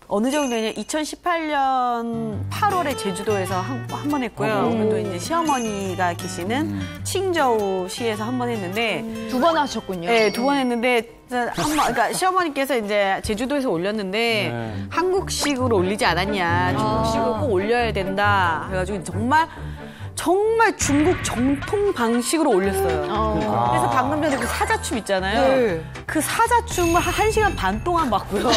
어느 정도냐 2018년 8월에 제주도에서 한 번 했고요. 그리고 이제 시어머니가 계시는 칭저우시에서 한 번 했는데 2번 하셨군요. 네, 2번 했는데 그러니까 시어머니께서 이제 제주도에서 올렸는데 한국식으로 올리지 않았냐. 중국식으로 꼭 올려야 된다. 그래가지고 정말 중국 정통 방식으로 올렸어요. 그래서 방금 전에 그 사자춤 있잖아요. 네. 그 사자춤을 한 1시간 반 동안 봤고요.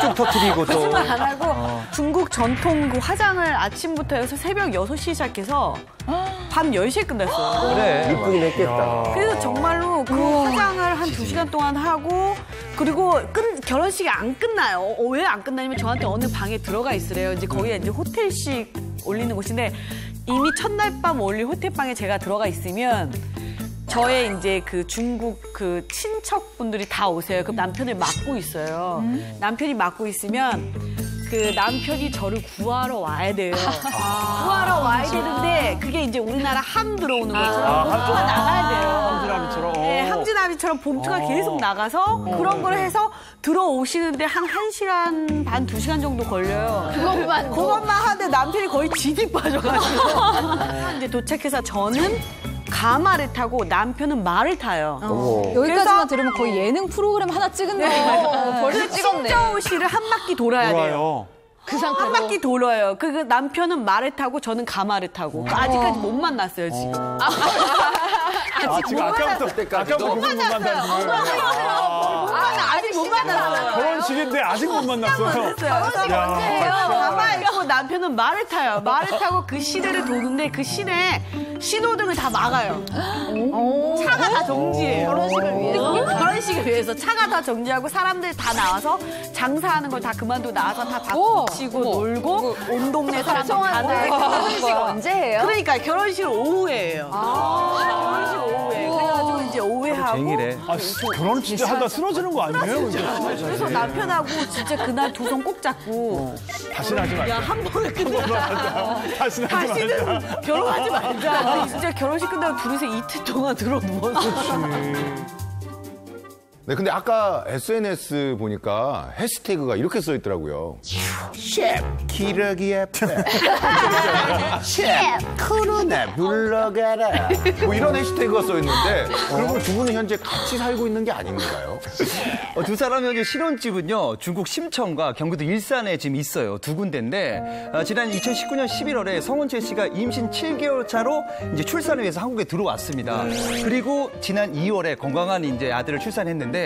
쭉 터뜨리고 또. 거짓말 안 하고 중국 전통 그 화장을 아침부터 해서 새벽 6시에 시작해서 밤 10시에 끝났어요. 그래. 이쁘긴 했겠다. 그래서 정말로 그 화장을 한 2시간 동안 하고 그리고 결혼식이 안 끝나요. 왜 안 끝나냐면 저한테 어느 방에 들어가 있으래요. 이제 거기가 이제 호텔식 올리는 곳인데 이미 첫날 밤 올린 호텔방에 제가 들어가 있으면 저의 이제 그 중국 그 친척분들이 다 오세요. 그럼 남편을 맡고 있어요. 남편이 맡고 있으면 그 남편이 저를 구하러 와야 돼요. 구하러 와야 되는데 그게 이제 우리나라 함 들어오는 것처럼 봉투가 나가야 돼요. 함지나비처럼. 네, 함지나비처럼 봉투가 계속 나가서 그런 걸 해서 들어오시는데 한 1시간 반, 2시간 정도 걸려요. 그것만 하는데 남편이 거의 진이 빠져가지고 이제 도착해서 저는 가마를 타고 남편은 말을 타요. 여기까지만 들으면 거의 예능 프로그램 하나 찍은 거. 벌써 찍었네. 칭저우 씨를 한 바퀴 돌아야 돼요. 그 상태로. 한 바퀴 돌아요. 그 남편은 말을 타고 저는 가마를 타고. 아직까지 못 만났어요, 지금. 지금 아까부터 못 만났어요. 아직 못 만났어요. 결혼식인데 아직 못 만났어요. 결혼식 언제예요? 가마에 있고 남편은 말을 타요. 말을 타고 그 시내를 도는데 그 시내에 신호등을 다 막아요. 차가 다 정지해요. 결혼식을 위해서 차가 다 정지하고 사람들 다 나와서 장사하는 걸 다 그만두고 나와서 다 박수 치고 놀고 온 동네 사람들 다 놀고. 결혼식 언제 해요? 그러니까 결혼식은 오후에 해요. 결혼식 오후에. 그래가지고 이제 오후에 하고. 쟁이래. 결혼 진짜 하다 쓰러지는 거 아니에요? 그래서 남편하고 진짜 그날 두 손 꼭 잡고 다시는 하지 말자. 야, 한 번에 끝내자. 다시는 하지 다시는 말자. 결혼하지 말자. 진짜 결혼식 끝나고 둘이서 이틀 동안 들어 누웠어. 네, 근데 아까 SNS 보니까 해시태그가 이렇게 써 있더라고요. 셰프, 기러기 앞에. 셰프, 코로나 물러가라. 뭐 이런 해시태그가 써 있는데, 그러면 두 분은 현재 같이 살고 있는 게 아닌가요? 두 사람 현재 신혼집은요, 중국 심천과 경기도 일산에 지금 있어요. 두 군데인데, 지난 2019년 11월에 성은채 씨가 임신 7개월 차로 이제 출산을 위해서 한국에 들어왔습니다. 그리고 지난 2월에 건강한 이제 아들을 출산했는데,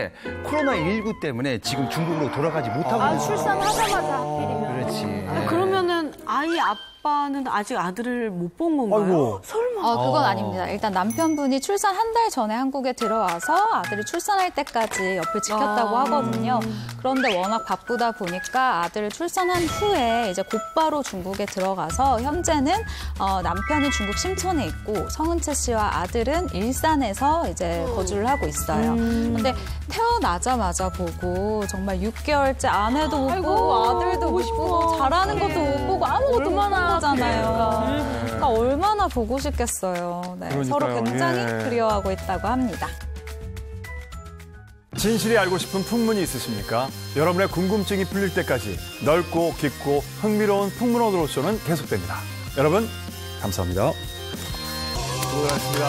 코로나19 때문에 지금 중국으로 돌아가지 못하고 있는 출산하자마자 하필이면. 그렇지. 그러면은 아이 아빠는 아직 아들을 못 본 건가요? 아이고. 설마. 그건 아닙니다. 일단 남편분이 출산 한 달 전에 한국에 들어와서 아들을 출산할 때까지 옆을 지켰다고 하거든요. 그런데 워낙 바쁘다 보니까 아들을 출산한 후에 이제 곧바로 중국에 들어가서 현재는 남편은 중국 심천에 있고 성은채 씨와 아들은 일산에서 이제 거주를 하고 있어요. 근데 태어나자마자 보고 정말 6개월째 아내도 못 보고 아들도 못 보고 잘하는 것도 못 보고 아무것도 못 보는 거잖아요. 그러니까 얼마나 보고 싶겠어요. 네, 서로 굉장히 그리워하고 있다고 합니다. 진실이 알고 싶은 풍문이 있으십니까? 여러분의 궁금증이 풀릴 때까지 넓고 깊고 흥미로운 풍문어드로쇼는 계속됩니다. 여러분 감사합니다. 수고하셨습니다.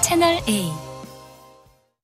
채널 A